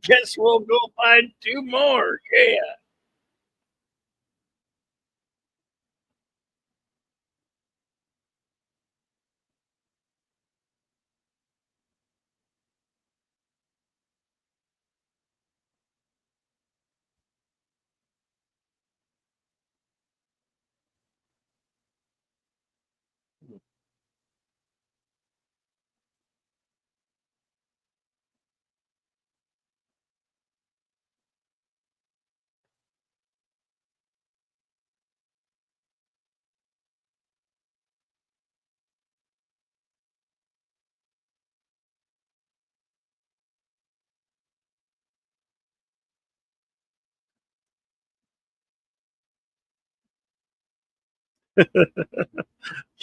[SPEAKER 1] Guess we'll go find two more. Yeah.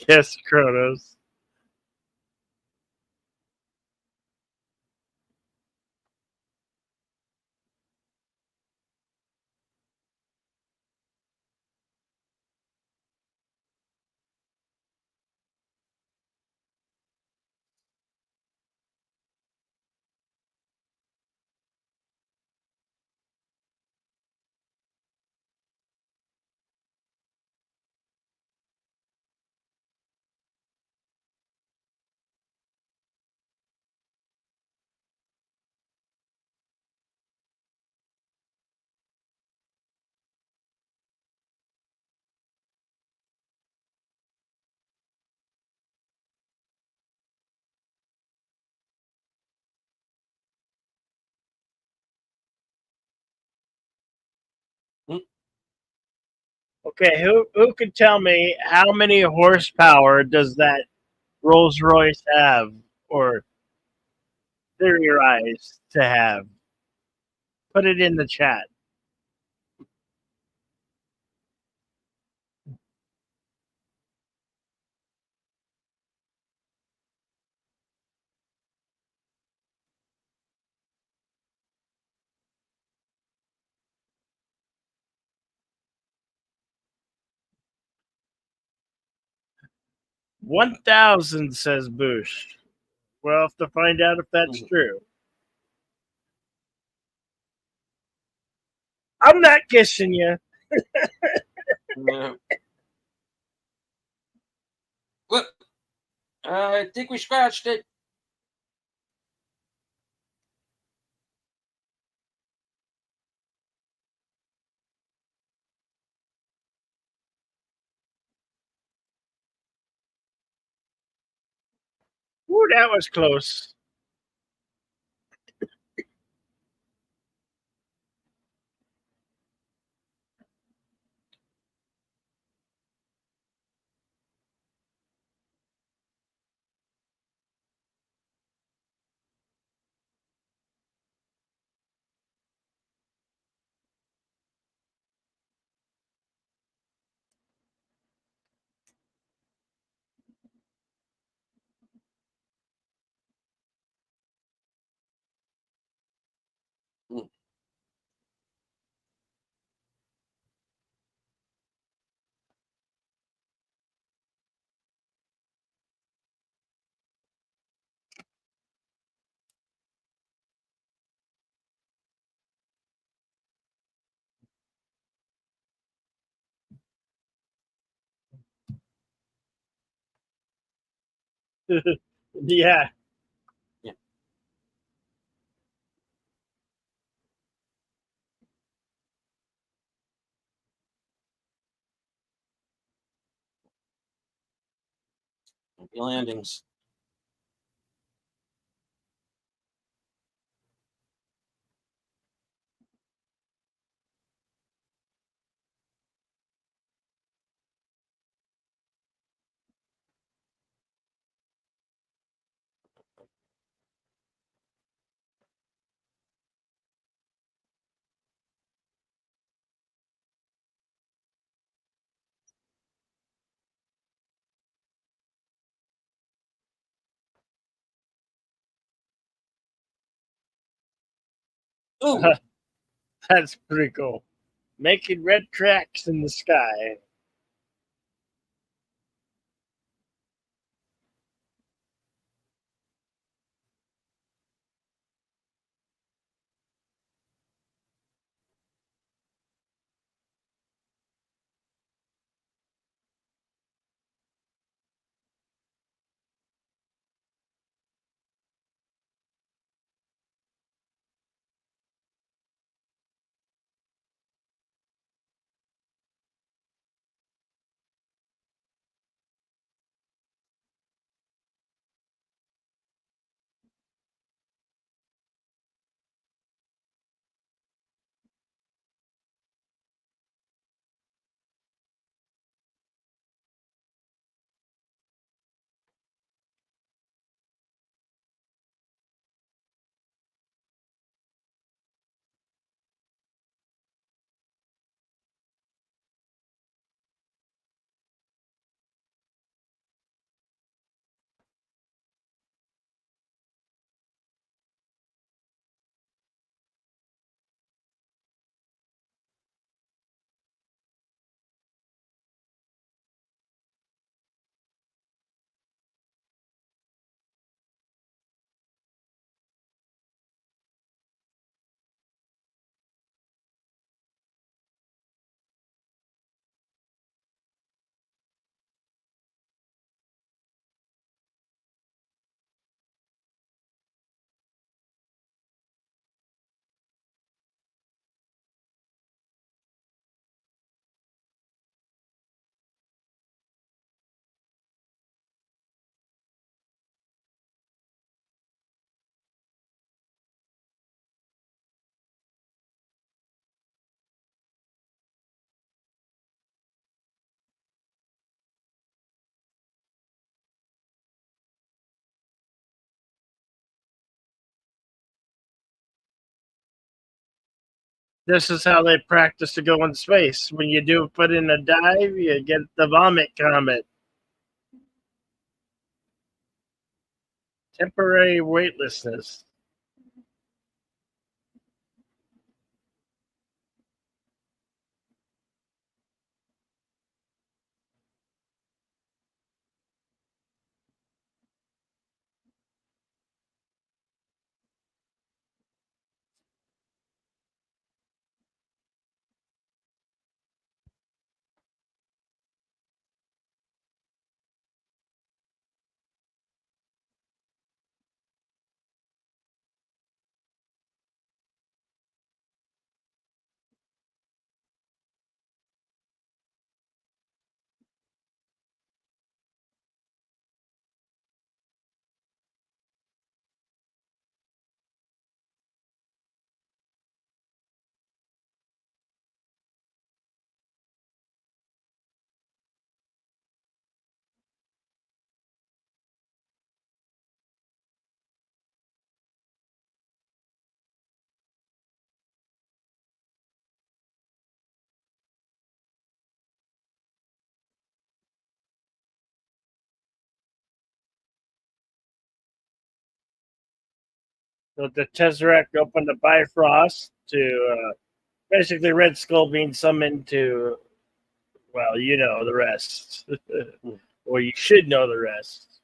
[SPEAKER 1] Yes, Kronos. Okay, who can tell me how many horsepower does that Rolls Royce have, or theorize to have? Put it in the chat. $1,000, says Boosh. We'll have to find out if that's true. I'm not kissing you.
[SPEAKER 2] No. Look, I think we scratched it.
[SPEAKER 1] Ooh, that was close. Yeah.
[SPEAKER 2] Yeah. Happy landings. Ooh,
[SPEAKER 1] That's pretty cool. Making red tracks in the sky. This is how they practice to go in space. When you do put in a dive, you get the vomit comet. Temporary weightlessness. So the Tesseract opened the Bifrost to basically Red Skull being summoned to, well, you know the rest. Or you should know the rest.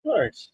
[SPEAKER 1] course.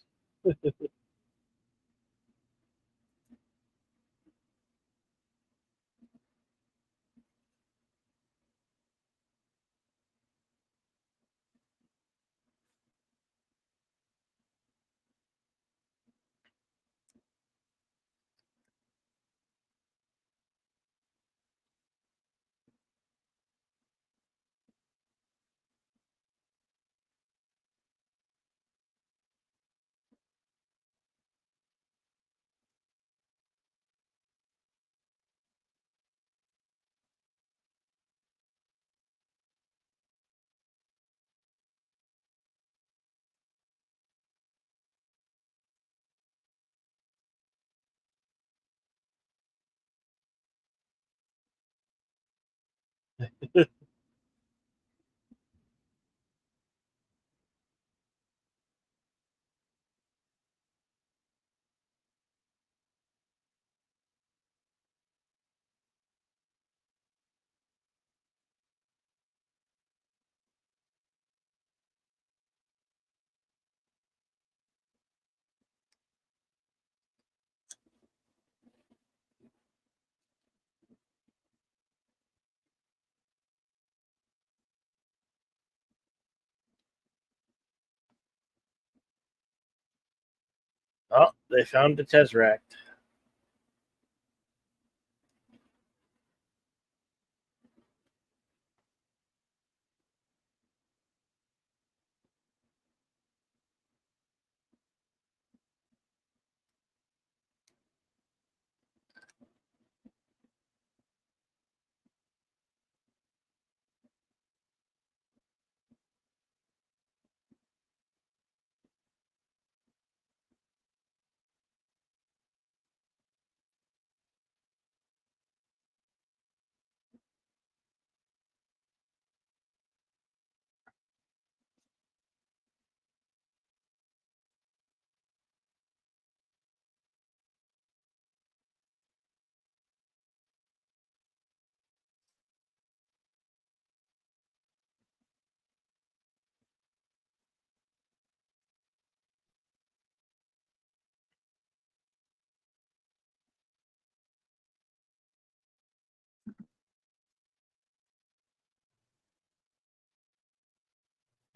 [SPEAKER 1] Oh, they found the Tesseract.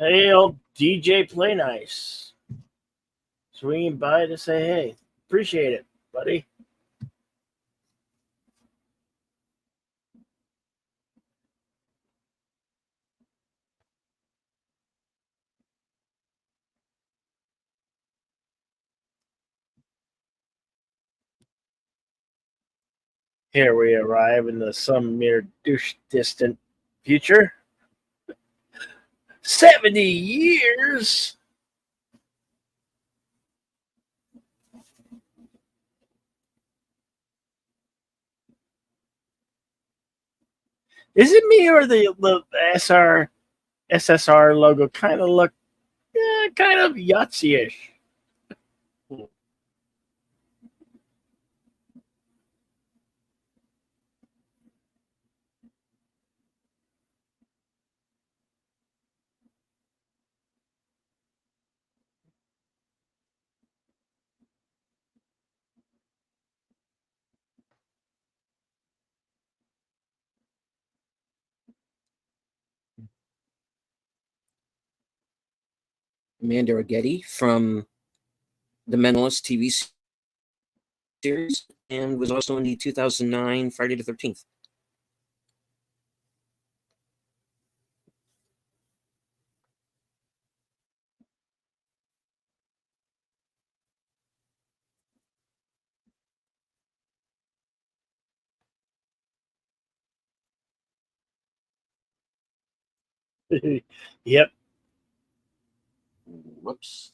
[SPEAKER 1] Hey, old DJ Play Nice. Swinging by to say hey. Appreciate it, buddy. Here we arrive in the some mere douche distant future. 70 years? Is it me or the SSR logo kind of look kind of Yahtzee-ish?
[SPEAKER 2] Amanda Rigetti from the Mentalist TV series and was also in the 2009 Friday the 13th.
[SPEAKER 1] Yep.
[SPEAKER 2] Whoops.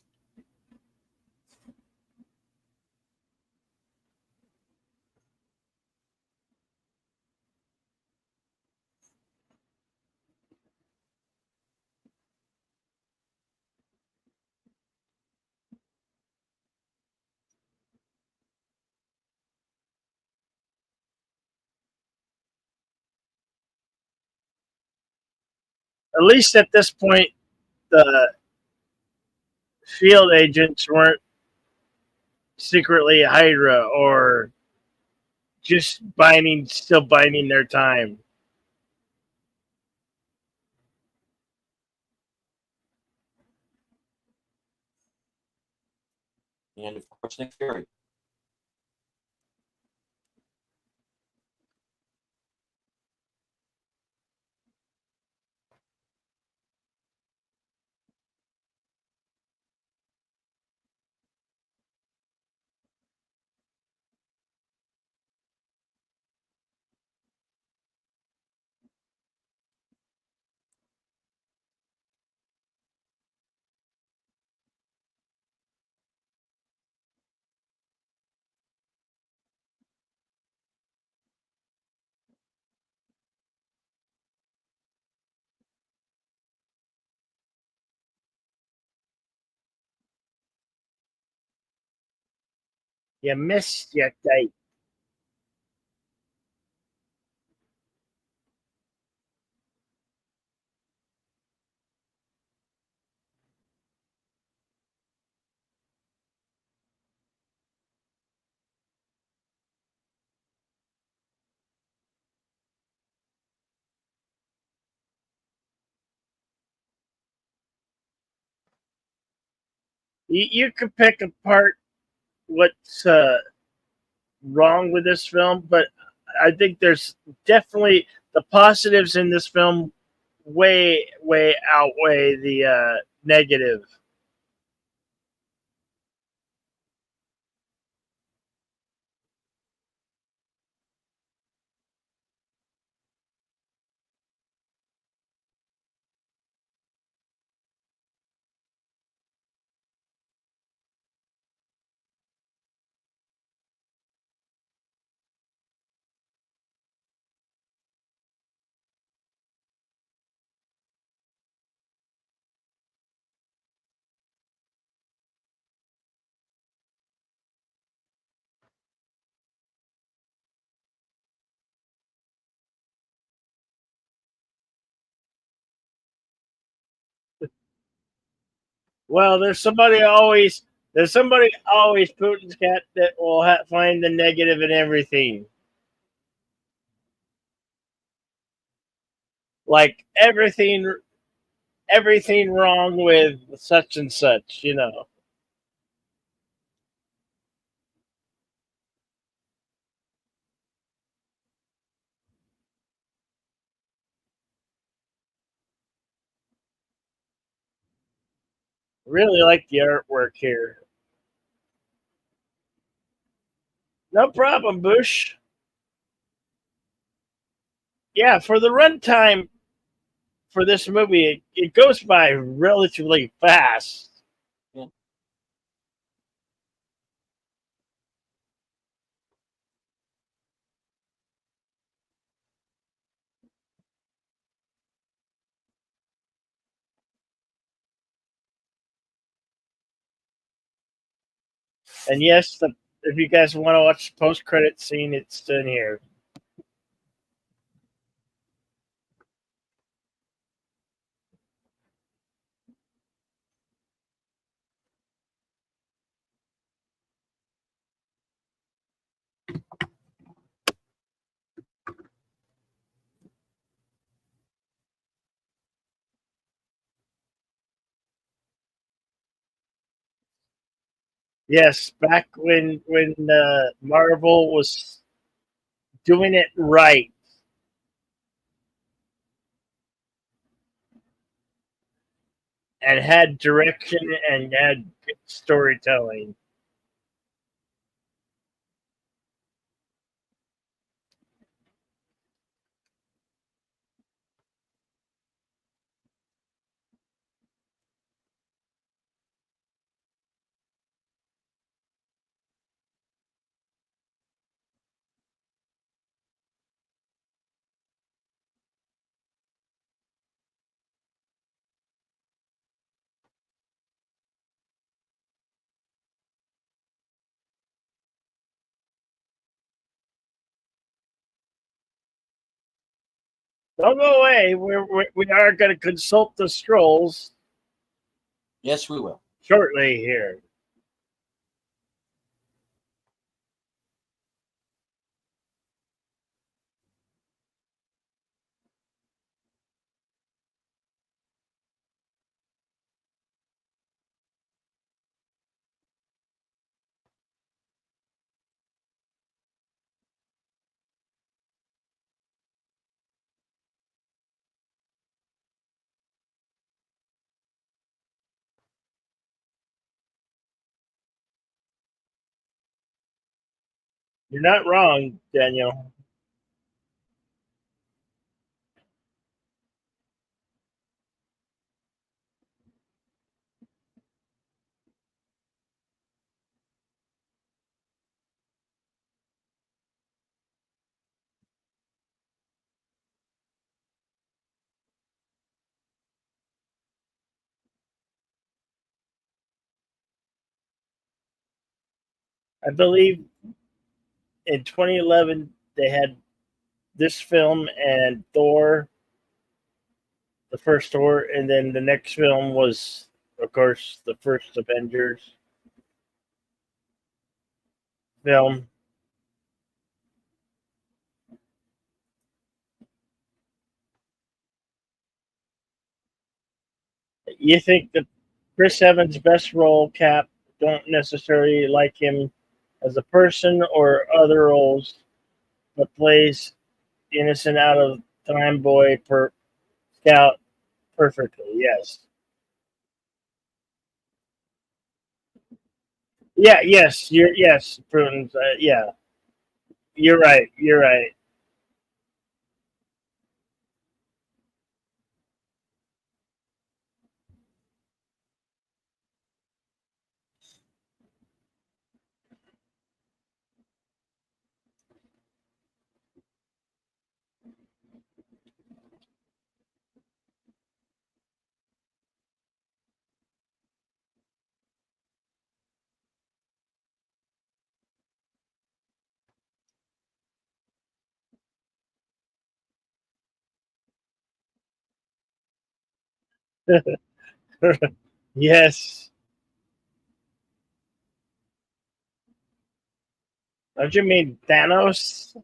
[SPEAKER 1] At least at this point, the field agents weren't secretly Hydra or just still biding their time.
[SPEAKER 2] And of course, Nick Fury.
[SPEAKER 1] You missed your date. You could pick apart what's wrong with this film, but I think there's definitely the positives in this film way outweigh the negative. Well, there's somebody always Putin's cat that will find the negative in everything. Like everything wrong with such and such, you know. Really like the artwork here. No problem, Bush. Yeah, for the runtime for this movie, it goes by relatively fast.
[SPEAKER 2] Yeah.
[SPEAKER 1] And yes, if you guys want to watch the post-credit scene, it's in here. Yes, back when Marvel was doing it right and had direction and had good storytelling. Don't go away. We are going to consult the scrolls.
[SPEAKER 2] Yes, we will.
[SPEAKER 1] shortly here. You're not wrong, Daniel. I believe in 2011 they had this film and Thor, the first Thor, and then the next film was, of course, the first Avengers film. You think that Chris Evans' best role, Cap, don't necessarily like him as a person or other roles, but plays innocent out of time boy per scout perfectly. Yes. Yeah. Yes. You're yes, Prudence. Yeah. You're right. You're right. Yes. Don't you mean Thanos?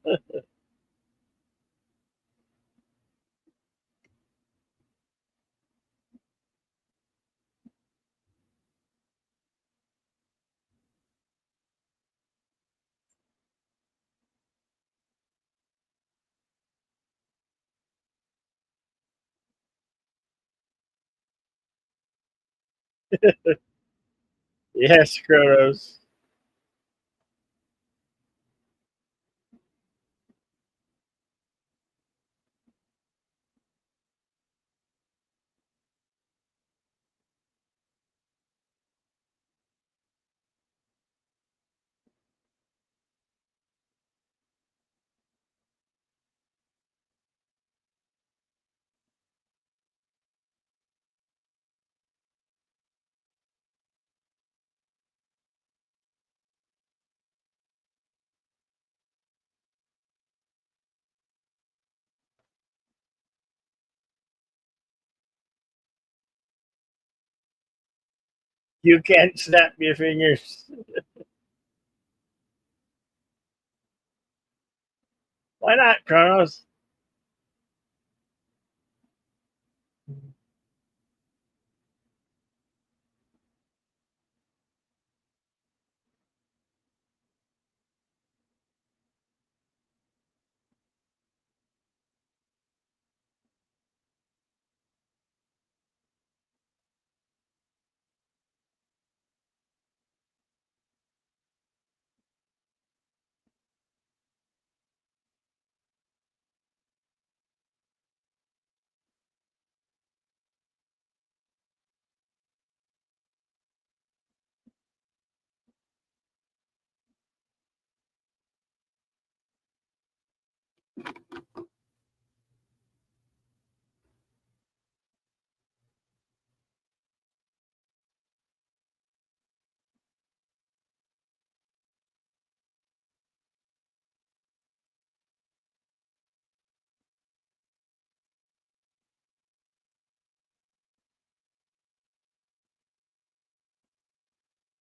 [SPEAKER 1] Yes, Kronos. You can't snap your fingers. Why not, Kronos?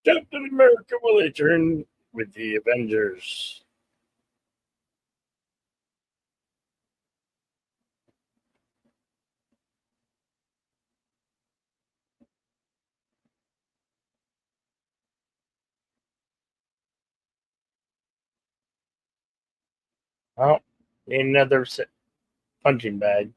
[SPEAKER 1] Captain America will return with the Avengers. Oh, need another punching bag.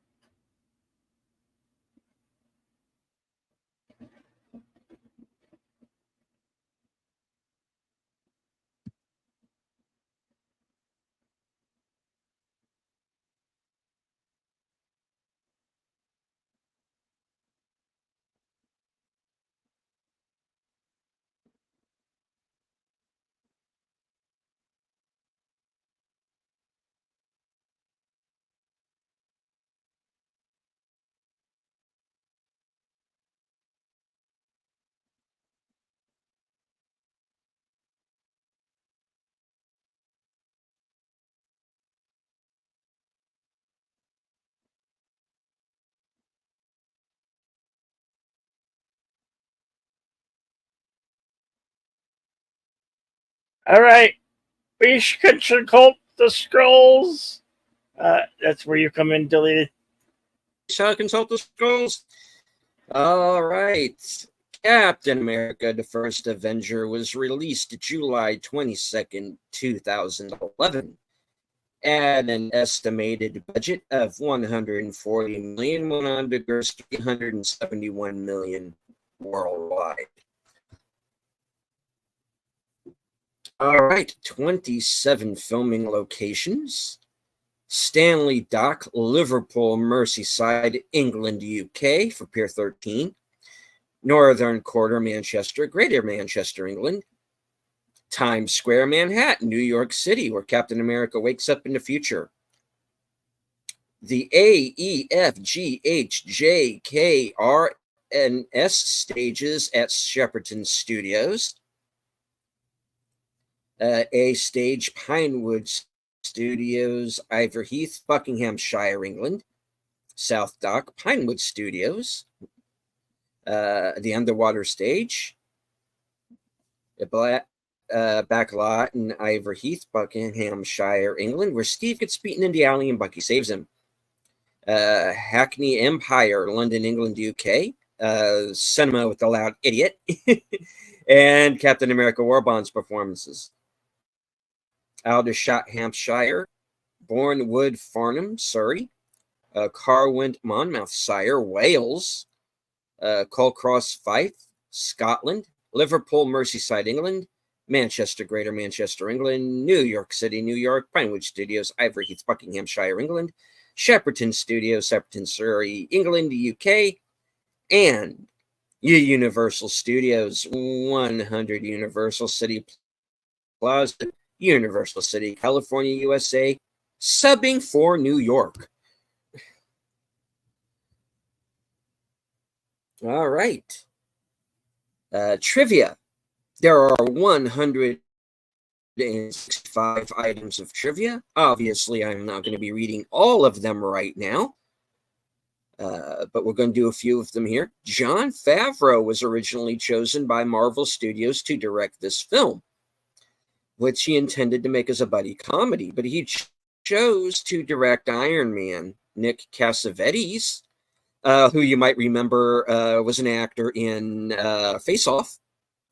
[SPEAKER 1] All right, we should consult the scrolls. That's where you come in, deleted.
[SPEAKER 2] Shall consult the scrolls. All right. Captain America, the First Avenger, was released July 22nd, 2011, at an estimated budget of $140 million, on to gross $371 million worldwide. All right, 27 filming locations. Stanley Dock, Liverpool, Merseyside, England, UK for Pier 13. Northern Quarter, Manchester, Greater Manchester, England. Times Square, Manhattan, New York City, where Captain America wakes up in the future. The AEFGHJKRNS stages at Shepperton Studios. A stage, Pinewood Studios, Iverheath, Buckinghamshire, England. South Dock, Pinewood Studios. The underwater stage, back lot in Iverheath, Buckinghamshire, England, where Steve gets beaten in the alley and Bucky saves him. Hackney Empire, London, England, UK. Cinema with the Loud Idiot. And Captain America War Bonds performances. Aldershot, Hampshire. Bournemouth, Farnham, Surrey. Carwent, Monmouthshire, Wales. Culcross, Fife, Scotland. Liverpool, Merseyside, England. Manchester, Greater Manchester, England. New York City, New York. Pinewood Studios, Iverheath, Buckinghamshire, England. Shepperton Studios, Shepperton, Surrey, England, UK. And Universal Studios, 100 Universal City Plaza, Universal City, California, USA, subbing for New York. All right. Trivia. There are 165 items of trivia. Obviously, I'm not going to be reading all of them right now. But we're going to do a few of them here. Jon Favreau was originally chosen by Marvel Studios to direct this film, which he intended to make as a buddy comedy, but he chose to direct Iron Man. Nick Cassavetes, who you might remember was an actor in Face Off,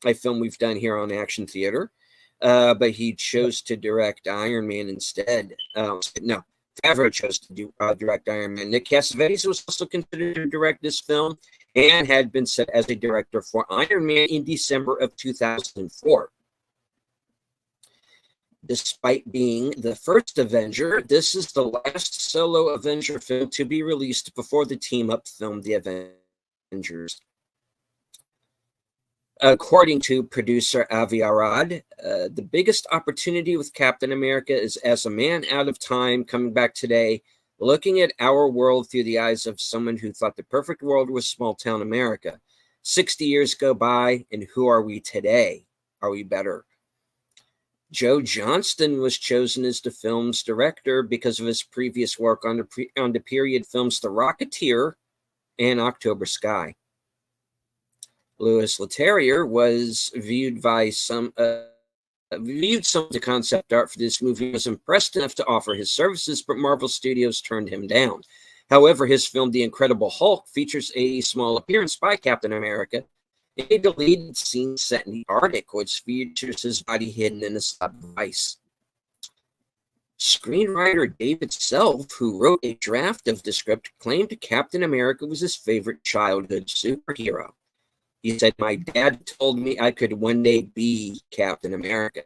[SPEAKER 2] a film we've done here on Action Theater, but he chose to direct Iron Man instead. No, Favreau chose to direct Iron Man. Nick Cassavetes was also considered to direct this film and had been set as a director for Iron Man in December of 2004. Despite being the first Avenger, this is the last solo Avenger film to be released before the team-up film The Avengers. According to producer Avi Arad, the biggest opportunity with Captain America is as a man out of time coming back today, looking at our world through the eyes of someone who thought the perfect world was small-town America. 60 years go by, and who are we today? Are we better? Joe Johnston was chosen as the film's director because of his previous work on the period films The Rocketeer and October Sky. Louis Leterrier was viewed some of the concept art for this movie, was impressed enough to offer his services, but Marvel Studios turned him down. However, his film The Incredible Hulk features a small appearance by Captain America, a deleted scene set in the Arctic, which features his body hidden in a slab of ice. Screenwriter David Self, who wrote a draft of the script, claimed Captain America was his favorite childhood superhero. He said, "My dad told me I could one day be Captain America."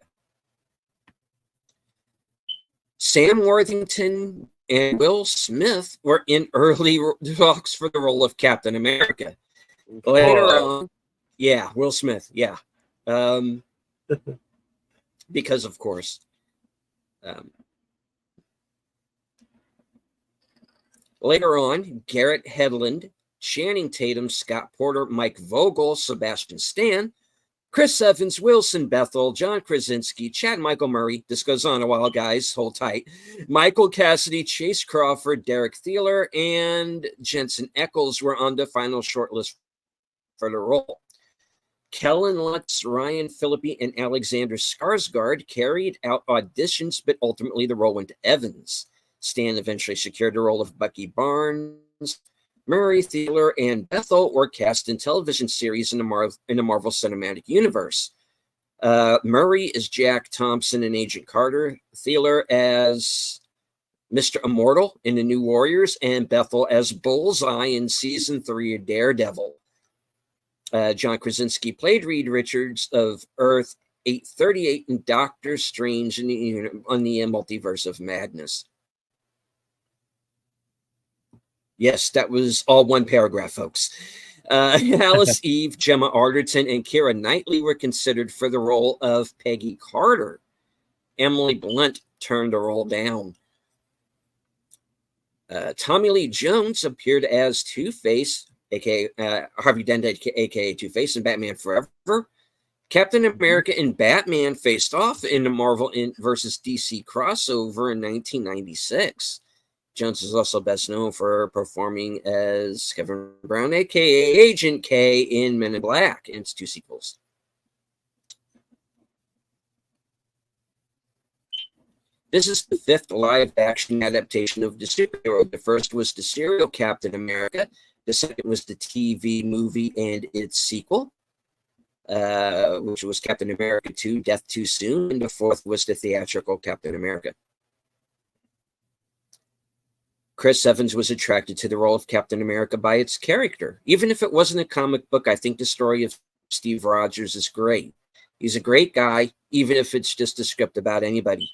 [SPEAKER 2] Sam Worthington and Will Smith were in early talks for the role of Captain America. Later on, yeah, Will Smith, yeah. Because, of course. Later on, Garrett Hedlund, Channing Tatum, Scott Porter, Mike Vogel, Sebastian Stan, Chris Evans, Wilson Bethel, John Krasinski, Chad Michael Murray. This goes on a while, guys. Hold tight. Michael Cassidy, Chase Crawford, Derek Thieler, and Jensen Ackles were on the final shortlist for the role. Kellen Lutz, Ryan Phillippe, and Alexander Skarsgård carried out auditions, but ultimately the role went to Evans. Stan eventually secured the role of Bucky Barnes. Murray, Thieler, and Bethel were cast in television series in the Marvel Cinematic Universe. Murray as Jack Thompson in Agent Carter, Thieler as Mr. Immortal in The New Warriors, and Bethel as Bullseye in Season 3 of Daredevil. John Krasinski played Reed Richards of Earth 838 and Doctor Strange on the Multiverse of Madness. Yes, that was all one paragraph, folks. Alice Eve, Gemma Arterton, and Keira Knightley were considered for the role of Peggy Carter. Emily Blunt turned the role down. Tommy Lee Jones appeared as Two-Face, aka Harvey Dent, aka Two-Face, in Batman Forever. Captain America and Batman faced off in the Marvel versus DC crossover in 1996. Jones is also best known for performing as Kevin Brown, aka Agent K, in Men in Black, and its 2 sequels. This is the 5th live-action adaptation of the superhero. The first was the serial Captain America. The second was the TV movie and its sequel, which was Captain America 2, Death Too Soon. And the fourth was the theatrical Captain America. Chris Evans was attracted to the role of Captain America by its character. Even if it wasn't a comic book, I think the story of Steve Rogers is great. He's a great guy, even if it's just a script about anybody.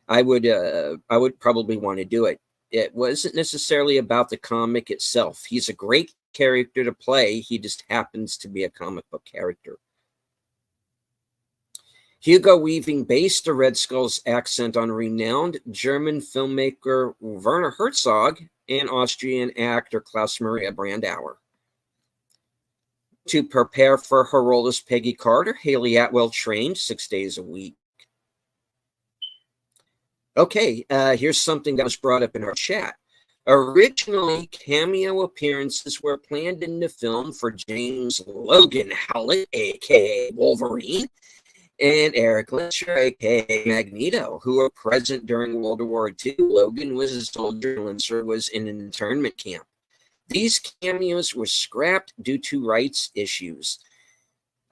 [SPEAKER 2] I would probably want to do it. It wasn't necessarily about the comic itself. He's a great character to play. He just happens to be a comic book character. Hugo Weaving based the Red Skull's accent on renowned German filmmaker Werner Herzog and Austrian actor Klaus Maria Brandauer. To prepare for her role as Peggy Carter, Haley Atwell trained 6 days a week. Okay, here's something that was brought up in our chat. Originally, cameo appearances were planned in the film for James Logan Howlett, a.k.a. Wolverine, and Eric Lesher, a.k.a. Magneto, who were present during World War II. Logan was a soldier, and Lesher was in an internment camp. These cameos were scrapped due to rights issues.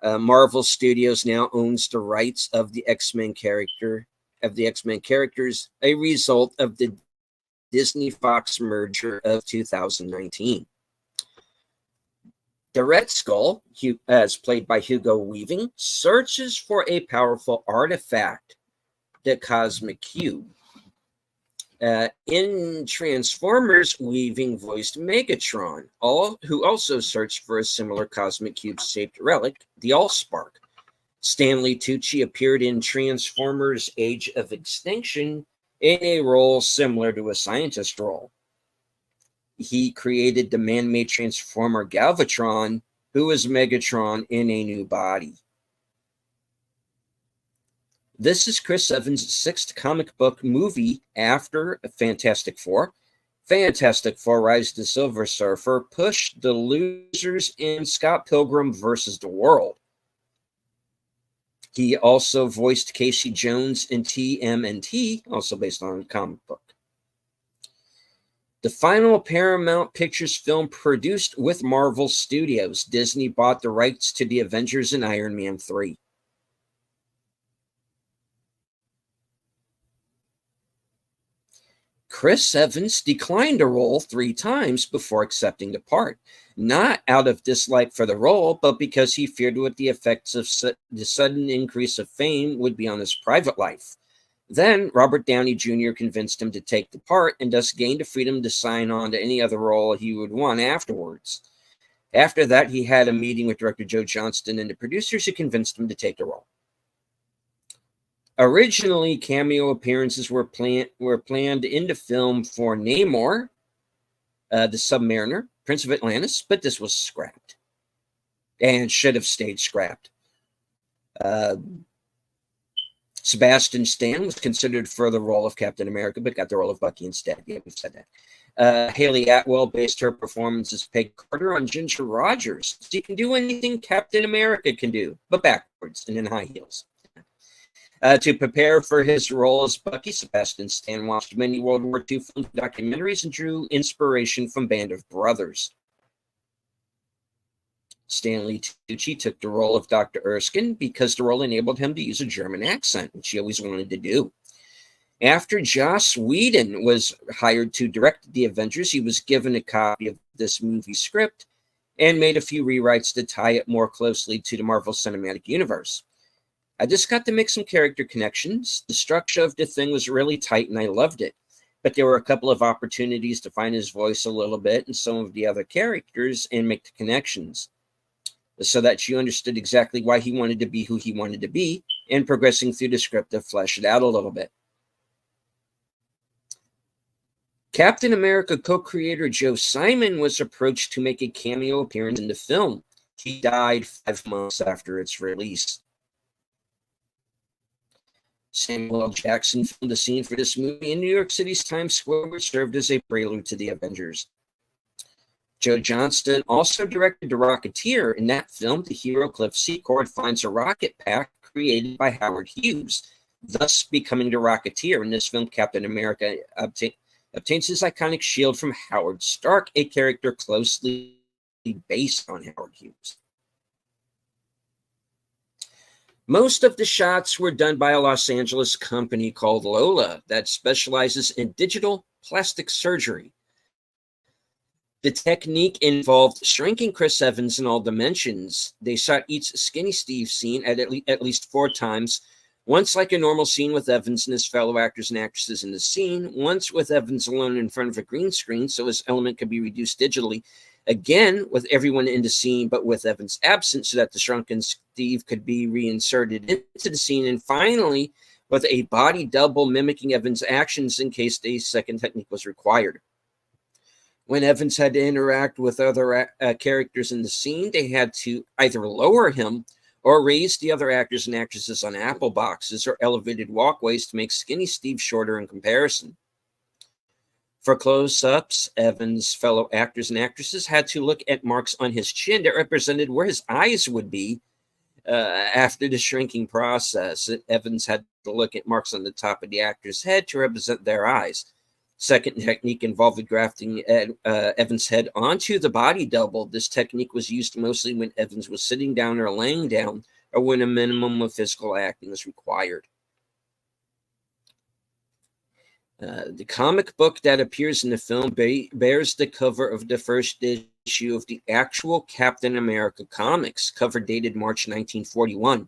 [SPEAKER 2] Marvel Studios now owns the rights of the X-Men characters, a result of the Disney-Fox merger of 2019. The Red Skull, as played by Hugo Weaving, searches for a powerful artifact, the Cosmic Cube. In Transformers, Weaving voiced Megatron, who also searched for a similar Cosmic Cube-shaped relic, the Allspark. Stanley Tucci appeared in Transformers Age of Extinction in a role similar to a scientist role. He created the man-made Transformer Galvatron, who is Megatron in a new body. This is Chris Evans' 6th comic book movie after Fantastic Four, Fantastic Four Rise the Silver Surfer, Push, The Losers, and Scott Pilgrim versus the World. He also voiced Casey Jones in TMNT, also based on a comic book. The final Paramount Pictures film produced with Marvel Studios. Disney bought the rights to the Avengers and Iron Man 3. Chris Evans declined a role 3 times before accepting the part, not out of dislike for the role, but because he feared what the effects of the sudden increase of fame would be on his private life. Then Robert Downey Jr. convinced him to take the part and thus gained the freedom to sign on to any other role he would want afterwards. After that, he had a meeting with director Joe Johnston and the producers who convinced him to take the role. Originally, cameo appearances were planned in the film for Namor, the Submariner, Prince of Atlantis, but this was scrapped and should have stayed scrapped. Sebastian Stan was considered for the role of Captain America, but got the role of Bucky instead. Yeah, we've said that. Haley Atwell based her performance as Peg Carter on Ginger Rogers. She can do anything Captain America can do, but backwards and in high heels. To prepare for his role as Bucky, Sebastian Stan watched many World War II film documentaries and drew inspiration from Band of Brothers. Stanley Tucci took the role of Dr. Erskine because the role enabled him to use a German accent, which he always wanted to do. After Joss Whedon was hired to direct the Avengers, he was given a copy of this movie script and made a few rewrites to tie it more closely to the Marvel Cinematic Universe. I just got to make some character connections. The structure of the thing was really tight and I loved it. But there were a couple of opportunities to find his voice a little bit and some of the other characters and make the connections so that you understood exactly why he wanted to be who he wanted to be, and progressing through the script to flesh it out a little bit. Captain America co-creator Joe Simon was approached to make a cameo appearance in the film. He died 5 months after its release. Samuel L. Jackson filmed a scene for this movie in New York City's Times Square, which served as a prelude to the Avengers. Joe Johnston also directed The Rocketeer. In that film, the hero Cliff Secord finds a rocket pack created by Howard Hughes, thus becoming the Rocketeer. In this film, Captain America obtains his iconic shield from Howard Stark, a character closely based on Howard Hughes. Most of the shots were done by a Los Angeles company called Lola that specializes in digital plastic surgery. The technique involved shrinking Chris Evans in all dimensions. They shot each Skinny Steve scene at least 4 times, once like a normal scene with Evans and his fellow actors and actresses in the scene, once with Evans alone in front of a green screen so his element could be reduced digitally, again with everyone in the scene but with Evans absent so that the shrunken Steve could be reinserted into the scene, and finally with a body double mimicking Evans' actions in case a second technique was required. When Evans had to interact with other characters in the scene, they had to either lower him or raise the other actors and actresses on apple boxes or elevated walkways to make Skinny Steve shorter in comparison. For close-ups, Evans' fellow actors and actresses had to look at marks on his chin that represented where his eyes would be after the shrinking process. Evans had to look at marks on the top of the actor's head to represent their eyes. Second technique involved grafting Evans' head onto the body double. This technique was used mostly when Evans was sitting down or laying down, or when a minimum of physical acting was required. The comic book that appears in the film bears the cover of the first issue of the actual Captain America comics, cover dated March 1941.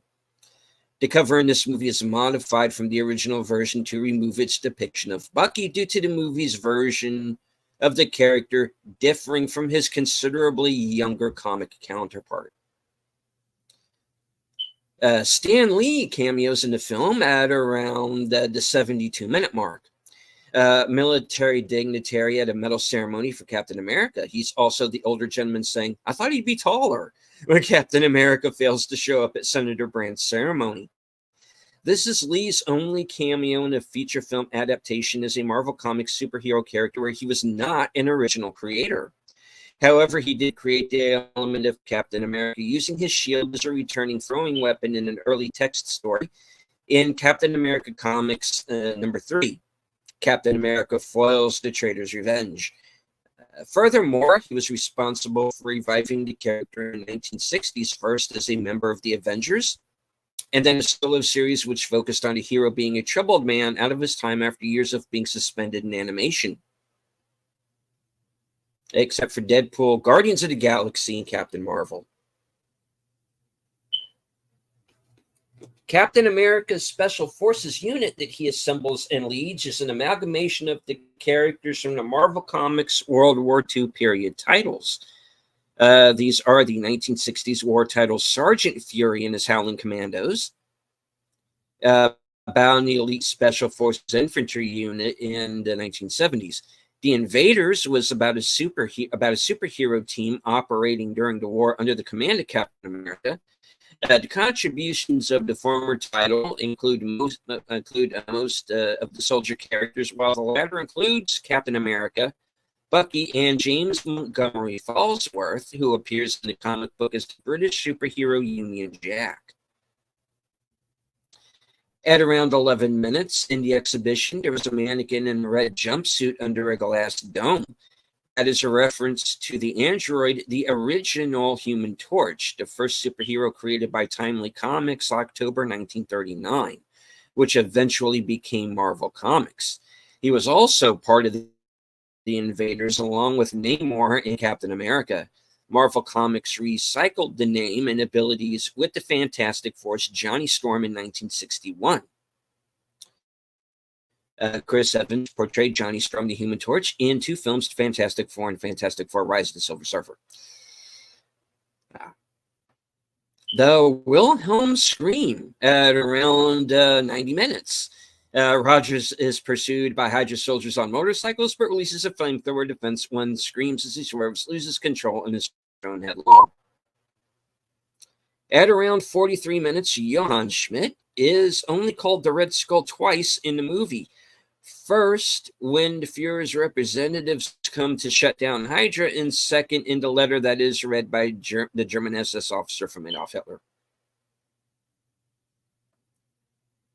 [SPEAKER 2] The cover in this movie is modified from the original version to remove its depiction of Bucky due to the movie's version of the character differing from his considerably younger comic counterpart. Stan Lee cameos in the film at around the 72-minute mark. Military dignitary at a medal ceremony for Captain America. He's also the older gentleman saying, "I thought he'd be taller," when Captain America fails to show up at Senator Brand's ceremony. This is Lee's only cameo in a feature film adaptation as a Marvel Comics superhero character where he was not an original creator. However, he did create the element of Captain America using his shield as a returning throwing weapon in an early text story in Captain America Comics number 3, Captain America Foils the Traitor's Revenge. Furthermore, he was responsible for reviving the character in the 1960s, first as a member of the Avengers, and then a solo series which focused on a hero being a troubled man out of his time after years of being suspended in animation. Except for Deadpool, Guardians of the Galaxy, and Captain Marvel. Captain America's Special Forces unit that he assembles and leads is an amalgamation of the characters from the Marvel Comics World War II period titles. These are the 1960s war titles Sergeant Fury and his Howling Commandos, about an elite Special Forces infantry unit in the 1970s. The Invaders was about a superhero team operating during the war under the command of Captain America. The contributions of the former title include most of the soldier characters, while the latter includes Captain America, Bucky, and James Montgomery Falsworth, who appears in the comic book as the British superhero Union Jack. At around 11 minutes in the exhibition, there was a mannequin in a red jumpsuit under a glass dome. That is a reference to the android, the original Human Torch, the first superhero created by Timely Comics, October 1939, which eventually became Marvel Comics. He was also part of the Invaders, along with Namor and Captain America. Marvel Comics recycled the name and abilities with the Fantastic Four's Johnny Storm in 1961. Chris Evans portrayed Johnny Storm, the Human Torch, in 2 films, Fantastic Four and Fantastic Four: Rise of the Silver Surfer. The Wilhelm scream at around 90 minutes. Rogers is pursued by Hydra soldiers on motorcycles, but releases a flamethrower defense when screams as he swerves, loses control, and is thrown headlong. At around 43 minutes, Johann Schmidt is only called the Red Skull twice in the movie. First, when the Fuhrer's representatives come to shut down Hydra, and second, in the letter that is read by the German SS officer from Adolf Hitler.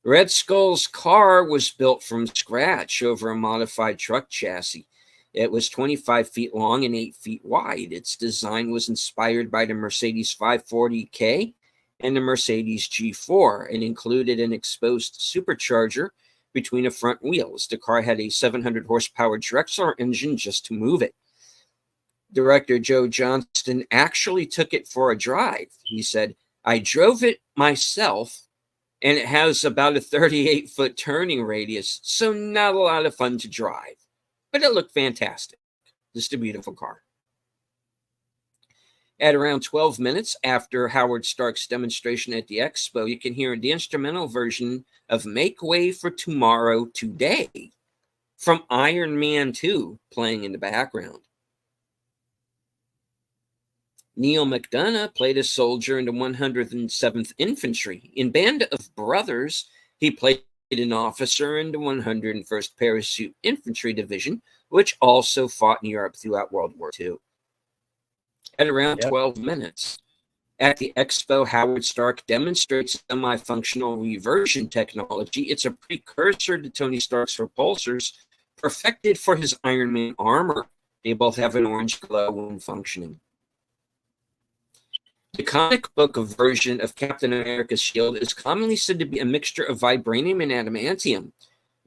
[SPEAKER 2] Red Skull's car was built from scratch over a modified truck chassis. It was 25 feet long and 8 feet wide. Its design was inspired by the Mercedes 540K and the Mercedes G4 and included an exposed supercharger between the front wheels. The car had a 700 horsepower Drexler engine just to move it. Director Joe Johnston actually took it for a drive. He said, "I drove it myself, and it has about a 38-foot turning radius, so not a lot of fun to drive. But it looked fantastic. Just a beautiful car." At around 12 minutes after Howard Stark's demonstration at the expo, you can hear the instrumental version of Make Way for Tomorrow Today from Iron Man 2 playing in the background. Neil McDonough played a soldier in the 107th Infantry. In Band of Brothers, he played an officer in the 101st Parachute Infantry Division, which also fought in Europe throughout World War II. At around 12 minutes, at the expo, Howard Stark demonstrates semi-functional reversion technology. It's a precursor to Tony Stark's repulsors, perfected for his Iron Man armor. They both have an orange glow when functioning. The comic book version of Captain America's shield is commonly said to be a mixture of vibranium and adamantium.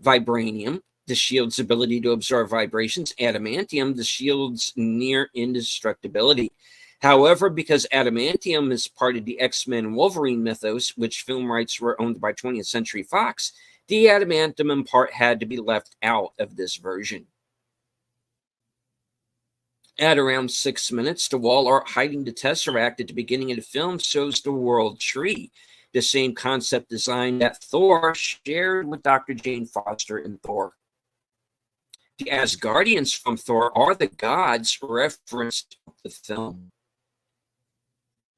[SPEAKER 2] Vibranium, the shield's ability to absorb vibrations; adamantium, the shield's near indestructibility. However, because adamantium is part of the X-Men Wolverine mythos, which film rights were owned by 20th Century Fox, the adamantium part had to be left out of this version. At around 6 minutes, the wall art hiding the Tesseract at the beginning of the film shows the World Tree, the same concept design that Thor shared with Dr. Jane Foster in Thor. The Asgardians from Thor are the gods referenced in the film.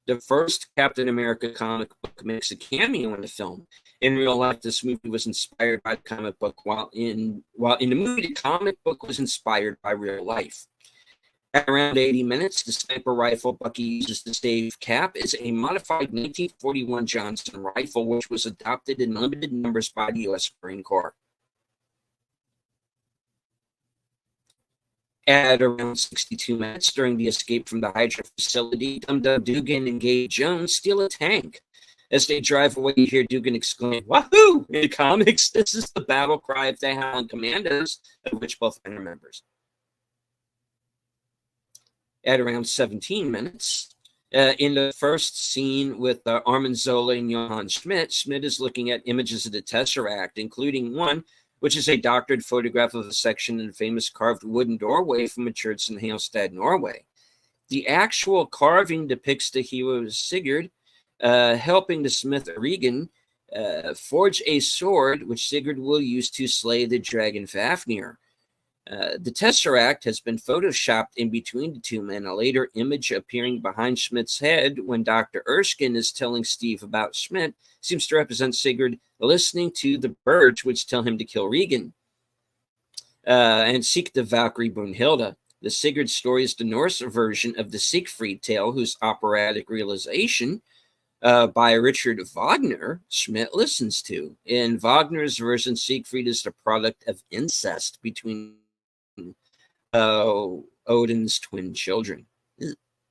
[SPEAKER 2] The first Captain America comic book makes a cameo in the film. In real life, this movie was inspired by the comic book, while in the movie, the comic book was inspired by real life. At around 80 minutes, the sniper rifle Bucky uses to save Cap is a modified 1941 Johnson rifle, which was adopted in limited numbers by the U.S. Marine Corps. At around 62 minutes during the escape from the Hydra facility, Dum-Dum Dugan and Gabe Jones steal a tank. As they drive away, you hear Dugan exclaim, "Wahoo!" In the comics, this is the battle cry of the Howling Commandos, of which both men are members. At around 17 minutes, in the first scene with Armin Zola and Johann Schmidt, Schmidt is looking at images of the Tesseract, including one which is a doctored photograph of a section in a famous carved wooden doorway from a church in Halstad, Norway. The actual carving depicts the hero Sigurd helping the smith Regan forge a sword which Sigurd will use to slay the dragon Fafnir. The Tesseract has been photoshopped in between the two men, a later image appearing behind Schmidt's head when Dr. Erskine is telling Steve about Schmidt seems to represent Sigurd listening to the birds which tell him to kill Regan and seek the Valkyrie Brunhilde. The Sigurd story is the Norse version of the Siegfried tale, whose operatic realization by Richard Wagner, Schmidt listens to. In Wagner's version, Siegfried is the product of incest between Odin's twin children.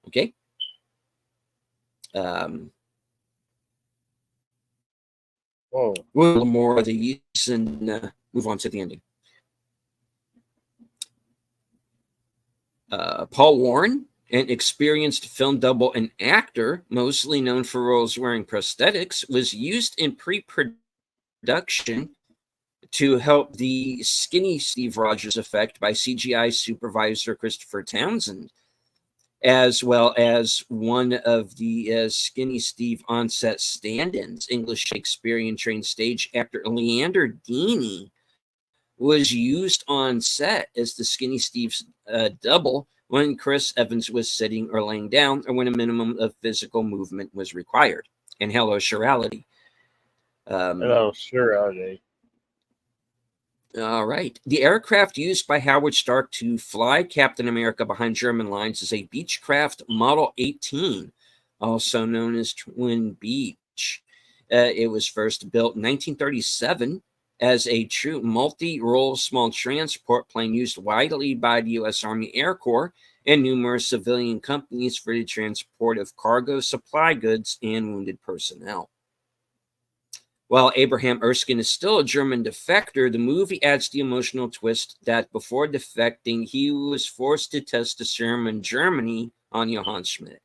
[SPEAKER 2] Okay.
[SPEAKER 1] Whoa.
[SPEAKER 2] We'll more of these and move on to the ending. Paul Warren, an experienced film double and actor, mostly known for roles wearing prosthetics, was used in pre-production to help the skinny Steve Rogers effect by CGI supervisor Christopher Townsend, as well as one of the skinny Steve on-set stand-ins. English Shakespearean trained stage actor Leander Deeney was used on set as the skinny Steve's double when Chris Evans was sitting or laying down, or when a minimum of physical movement was required. And hello, Shirality.
[SPEAKER 1] Hello, Shirality.
[SPEAKER 2] All right. The aircraft used by Howard Stark to fly Captain America behind German lines is a Beechcraft Model 18, also known as Twin Beech. It was first built in 1937 as a true multi-role small transport plane used widely by the U.S. Army Air Corps and numerous civilian companies for the transport of cargo, supply goods, and wounded personnel. While Abraham Erskine is still a German defector, the movie adds the emotional twist that before defecting, he was forced to test the serum in Germany on Johann Schmidt.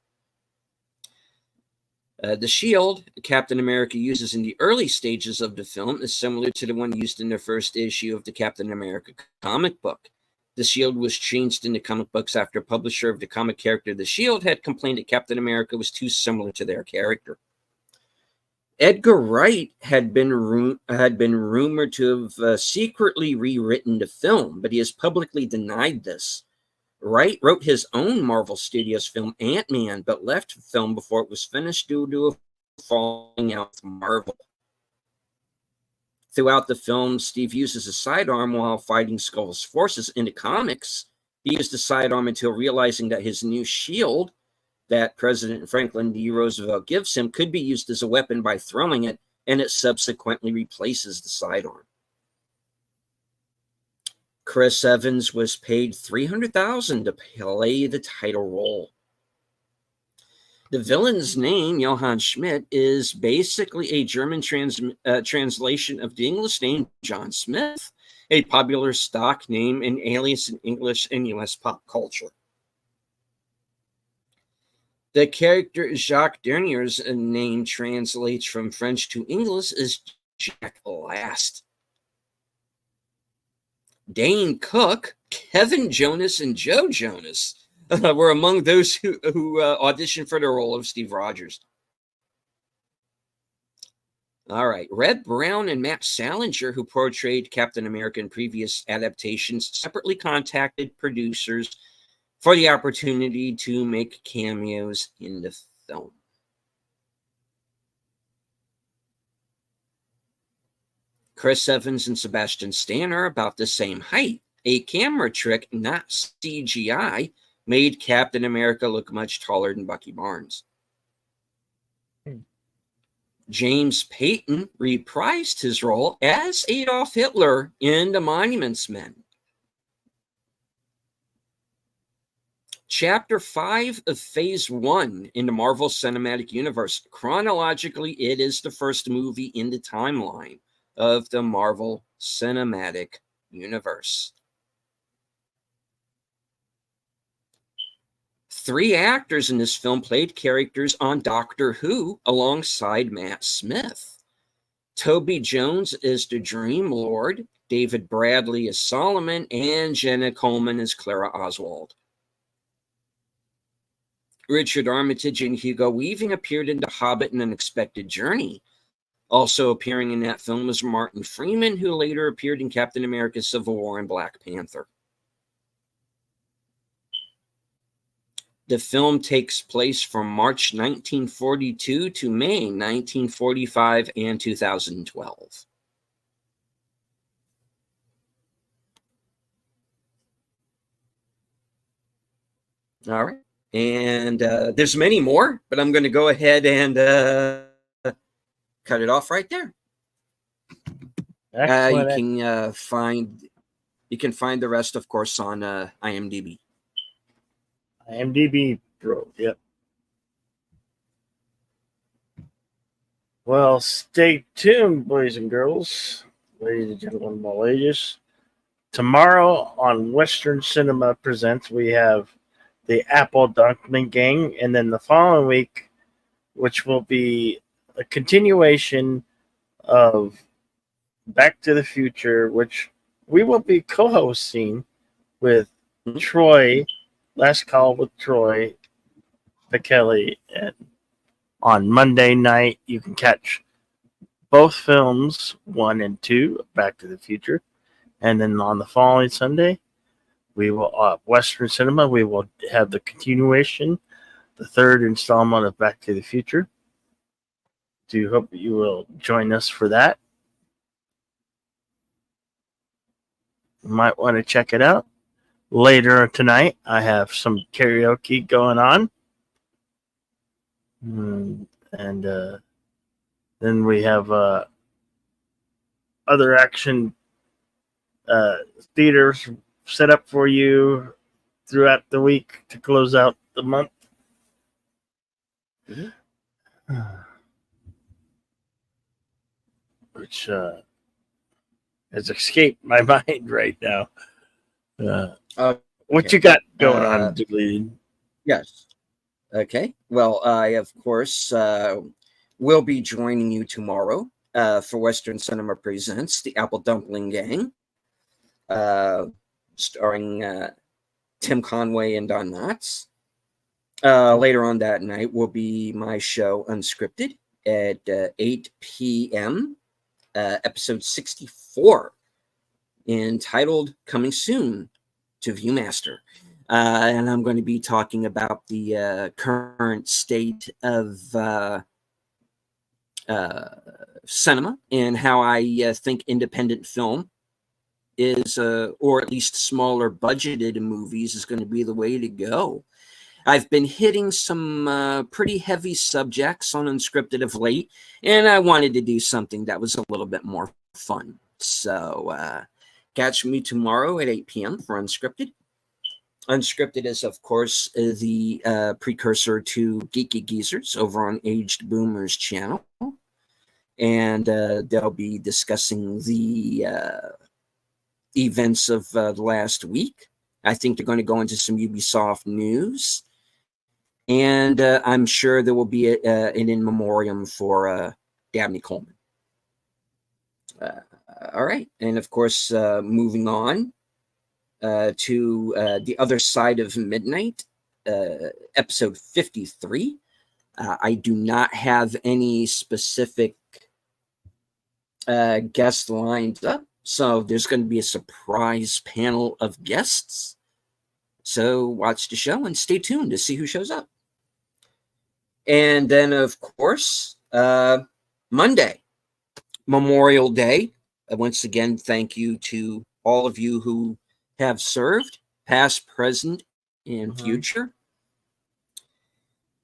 [SPEAKER 2] The shield Captain America uses in the early stages of the film is similar to the one used in the first issue of the Captain America comic book. The shield was changed in the comic books after a publisher of the comic character The Shield had complained that Captain America was too similar to their character. Edgar Wright had been rumored to have secretly rewritten the film, but he has publicly denied this. Wright wrote his own Marvel Studios film Ant-Man, but left the film before it was finished due to a falling out with Marvel. Throughout the film, Steve uses a sidearm while fighting Skull's forces. In the comics, he used the sidearm until realizing that his new shield that President Franklin D. Roosevelt gives him could be used as a weapon by throwing it, and it subsequently replaces the sidearm. Chris Evans was paid $300,000 to play the title role. The villain's name, Johann Schmidt, is basically a German translation of the English name John Smith, a popular stock name and alias in English and U.S. pop culture. The character Jacques Dernier's name translates from French to English as Jack Last. Dane Cook, Kevin Jonas, and Joe Jonas were among those who auditioned for the role of Steve Rogers. All right. Red Brown and Matt Salinger, who portrayed Captain America in previous adaptations, separately contacted producers for the opportunity to make cameos in the film. Chris Evans and Sebastian Stan are about the same height. A camera trick, not CGI, made Captain America look much taller than Bucky Barnes. James Payton reprised his role as Adolf Hitler in The Monuments Men. Chapter 5 of Phase 1 in the Marvel Cinematic Universe. Chronologically, it is the first movie in the timeline of the Marvel Cinematic Universe. 3 actors in this film played characters on Doctor Who alongside Matt Smith. Toby Jones is the Dream Lord, David Bradley is Solomon, and Jenna Coleman is Clara Oswald. Richard Armitage and Hugo Weaving appeared in The Hobbit: An Unexpected Journey. Also appearing in that film was Martin Freeman, who later appeared in Captain America: Civil War and Black Panther. The film takes place from March 1942 to May 1945 and 2012. All right. And there's many more, but I'm going to go ahead and cut it off right there. You can find the rest, of course, on IMDb.
[SPEAKER 1] IMDb, bro. Yep. Well, stay tuned, boys and girls, ladies and gentlemen of all ages. Tomorrow on Western Cinema Presents, we have the Apple Dumpling Gang, and then the following week, which will be a continuation of Back to the Future, which we will be co-hosting with Troy. Last Call with Troy Kelly. And on Monday night, you can catch both films, 1 and 2, Back to the Future. And then on the following Sunday, we will, Western Cinema, we will have the continuation, the third installment of Back to the Future. Do hope you will join us for that. You might want to check it out. Later tonight, I have some karaoke going on. And then we have other action theaters set up for you throughout the week to close out the month. Mm-hmm. Which has escaped my mind right now. What you got going on, Dooley?
[SPEAKER 2] Yes. Okay. Well, I, of course, will be joining you tomorrow for Western Cinema Presents, The Apple Dumpling Gang, starring Tim Conway and Don Knotts. Later on that night will be my show, Unscripted, at 8 p.m., episode 64, entitled Coming Soon to Viewmaster. And I'm going to be talking about the current state of cinema and how I think independent film is, or at least smaller budgeted movies, is going to be the way to go. I've been hitting some pretty heavy subjects on Unscripted of late, and I wanted to do something that was a little bit more fun. So catch me tomorrow at 8 p.m. for Unscripted. Unscripted is, of course, the precursor to Geeky Geezers over on Aged Boomers channel. And they'll be discussing the events of the last week. I think they're going to go into some Ubisoft news. And I'm sure there will be an in memoriam for Dabney Coleman. All right. And, of course, moving on to The Other Side of Midnight, episode 53. I do not have any specific guests lined up, so there's going to be a surprise panel of guests. So watch the show and stay tuned to see who shows up. And then, of course, Monday, Memorial Day, once again, thank you to all of you who have served, past, present, and future.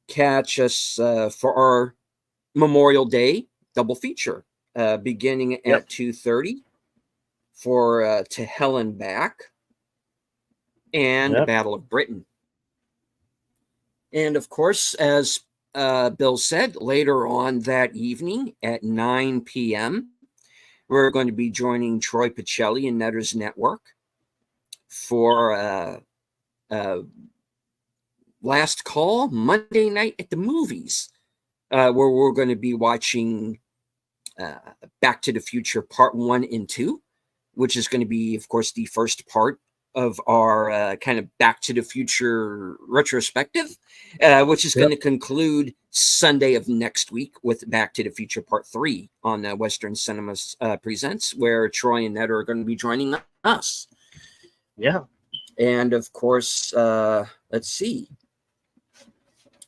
[SPEAKER 2] Catch us for our Memorial Day double feature, beginning at 2:30 for To Hell and Back and the Battle of Britain. And of course, as Bill said, later on that evening at 9 p.m., we're going to be joining Troy Pacelli and Netter's Network for Last Call Monday Night at the Movies, where we're going to be watching Back to the Future Part 1 and 2, which is going to be, of course, the first part of our kind of Back to the Future retrospective, which is going to conclude Sunday of next week with Back to the Future Part 3 on Western Cinemas Presents, where Troy and Netter are going to be joining us.
[SPEAKER 1] Yeah.
[SPEAKER 2] And of course, let's see.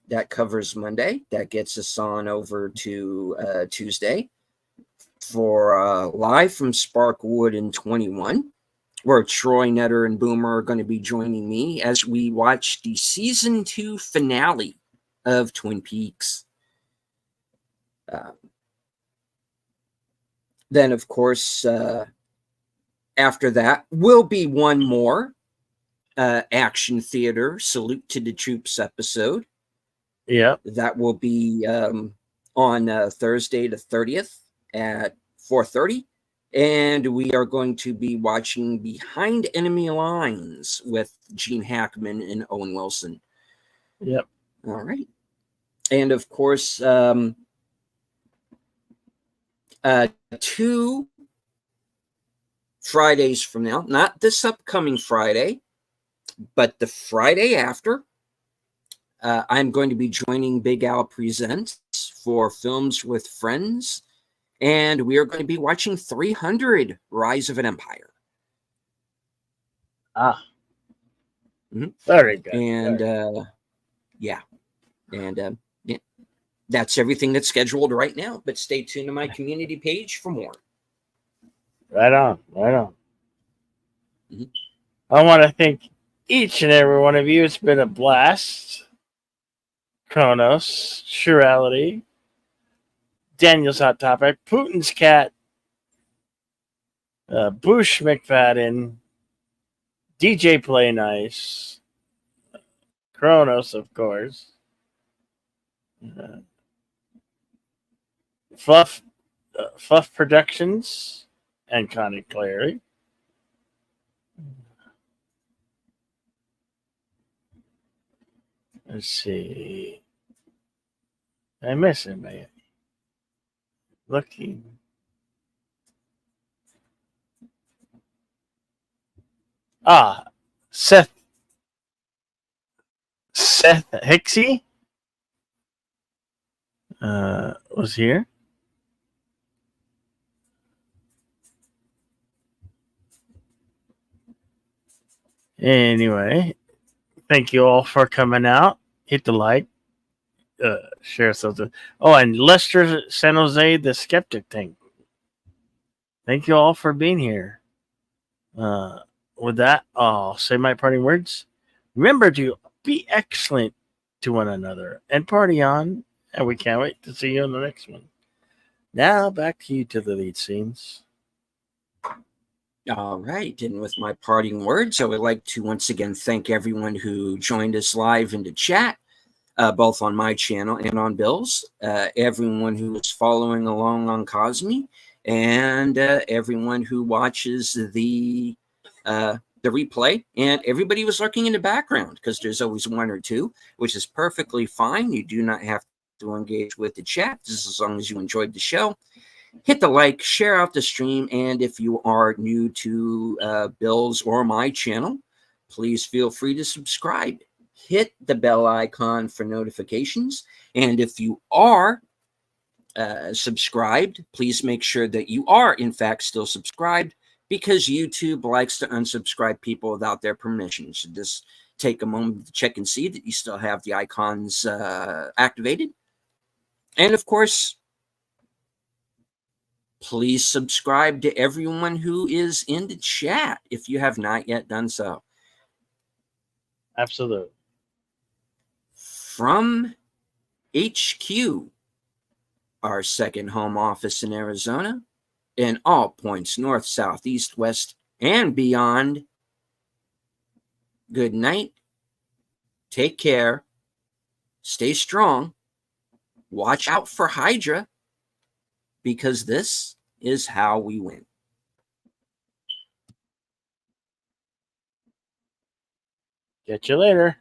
[SPEAKER 2] That covers Monday. That gets us on over to Tuesday for Live from Sparkwood in 21, where Troy, Netter, and Boomer are going to be joining me as we watch the season 2 finale of Twin Peaks. Then, of course, after that will be one more Action Theater Salute to the Troops episode.
[SPEAKER 1] Yeah.
[SPEAKER 2] That will be on Thursday the 30th at 4:30. And we are going to be watching Behind Enemy Lines with Gene Hackman and Owen Wilson.
[SPEAKER 1] Yep.
[SPEAKER 2] All right. And of course, 2 Fridays from now, not this upcoming Friday, but the Friday after, I'm going to be joining Big Al Presents for Films with Friends. And we are going to be watching 300 Rise of an Empire.
[SPEAKER 1] Very good.
[SPEAKER 2] And yeah. And yeah, that's everything that's scheduled right now. But stay tuned to my community page for more.
[SPEAKER 1] Right on. I want to thank each and every one of you. It's been a blast. Kronos, Surreality, Daniel's Hot Topic, Putin's Cat, Bush McFadden, DJ Play Nice, Kronos, of course, Fluff Productions, and Connie Clary. Let's see. I miss him, man. Looking. Seth Hixie was here. Anyway, thank you all for coming out. Hit the like, share something. Oh, and Lester San Jose, the Skeptic Tank. Thank you all for being here. With that, I'll say my parting words. Remember to be excellent to one another and party on. And we can't wait to see you in the next one. Now, back to you to the lead scenes.
[SPEAKER 2] All right. And with my parting words, I would like to once again thank everyone who joined us live in the chat, both on my channel and on Bill's, everyone who is following along on Cosme, and everyone who watches the replay, and everybody who's lurking in the background, because there's always one or two, which is perfectly fine. You do not have to engage with the chat, just as long as you enjoyed the show. Hit the like, share out the stream, and if you are new to Bill's or my channel, please feel free to subscribe. Hit the bell icon for notifications, and if you are subscribed, please make sure that you are, in fact, still subscribed, because YouTube likes to unsubscribe people without their permission. So just take a moment to check and see that you still have the icons activated. And of course, Please subscribe to everyone who is in the chat if you have not yet done so.
[SPEAKER 1] Absolutely.
[SPEAKER 2] From HQ, our second home office in Arizona, in all points north, south, east, west, and beyond, good night. Take care. Stay strong. Watch out for Hydra, because this is how we win.
[SPEAKER 1] Catch you later.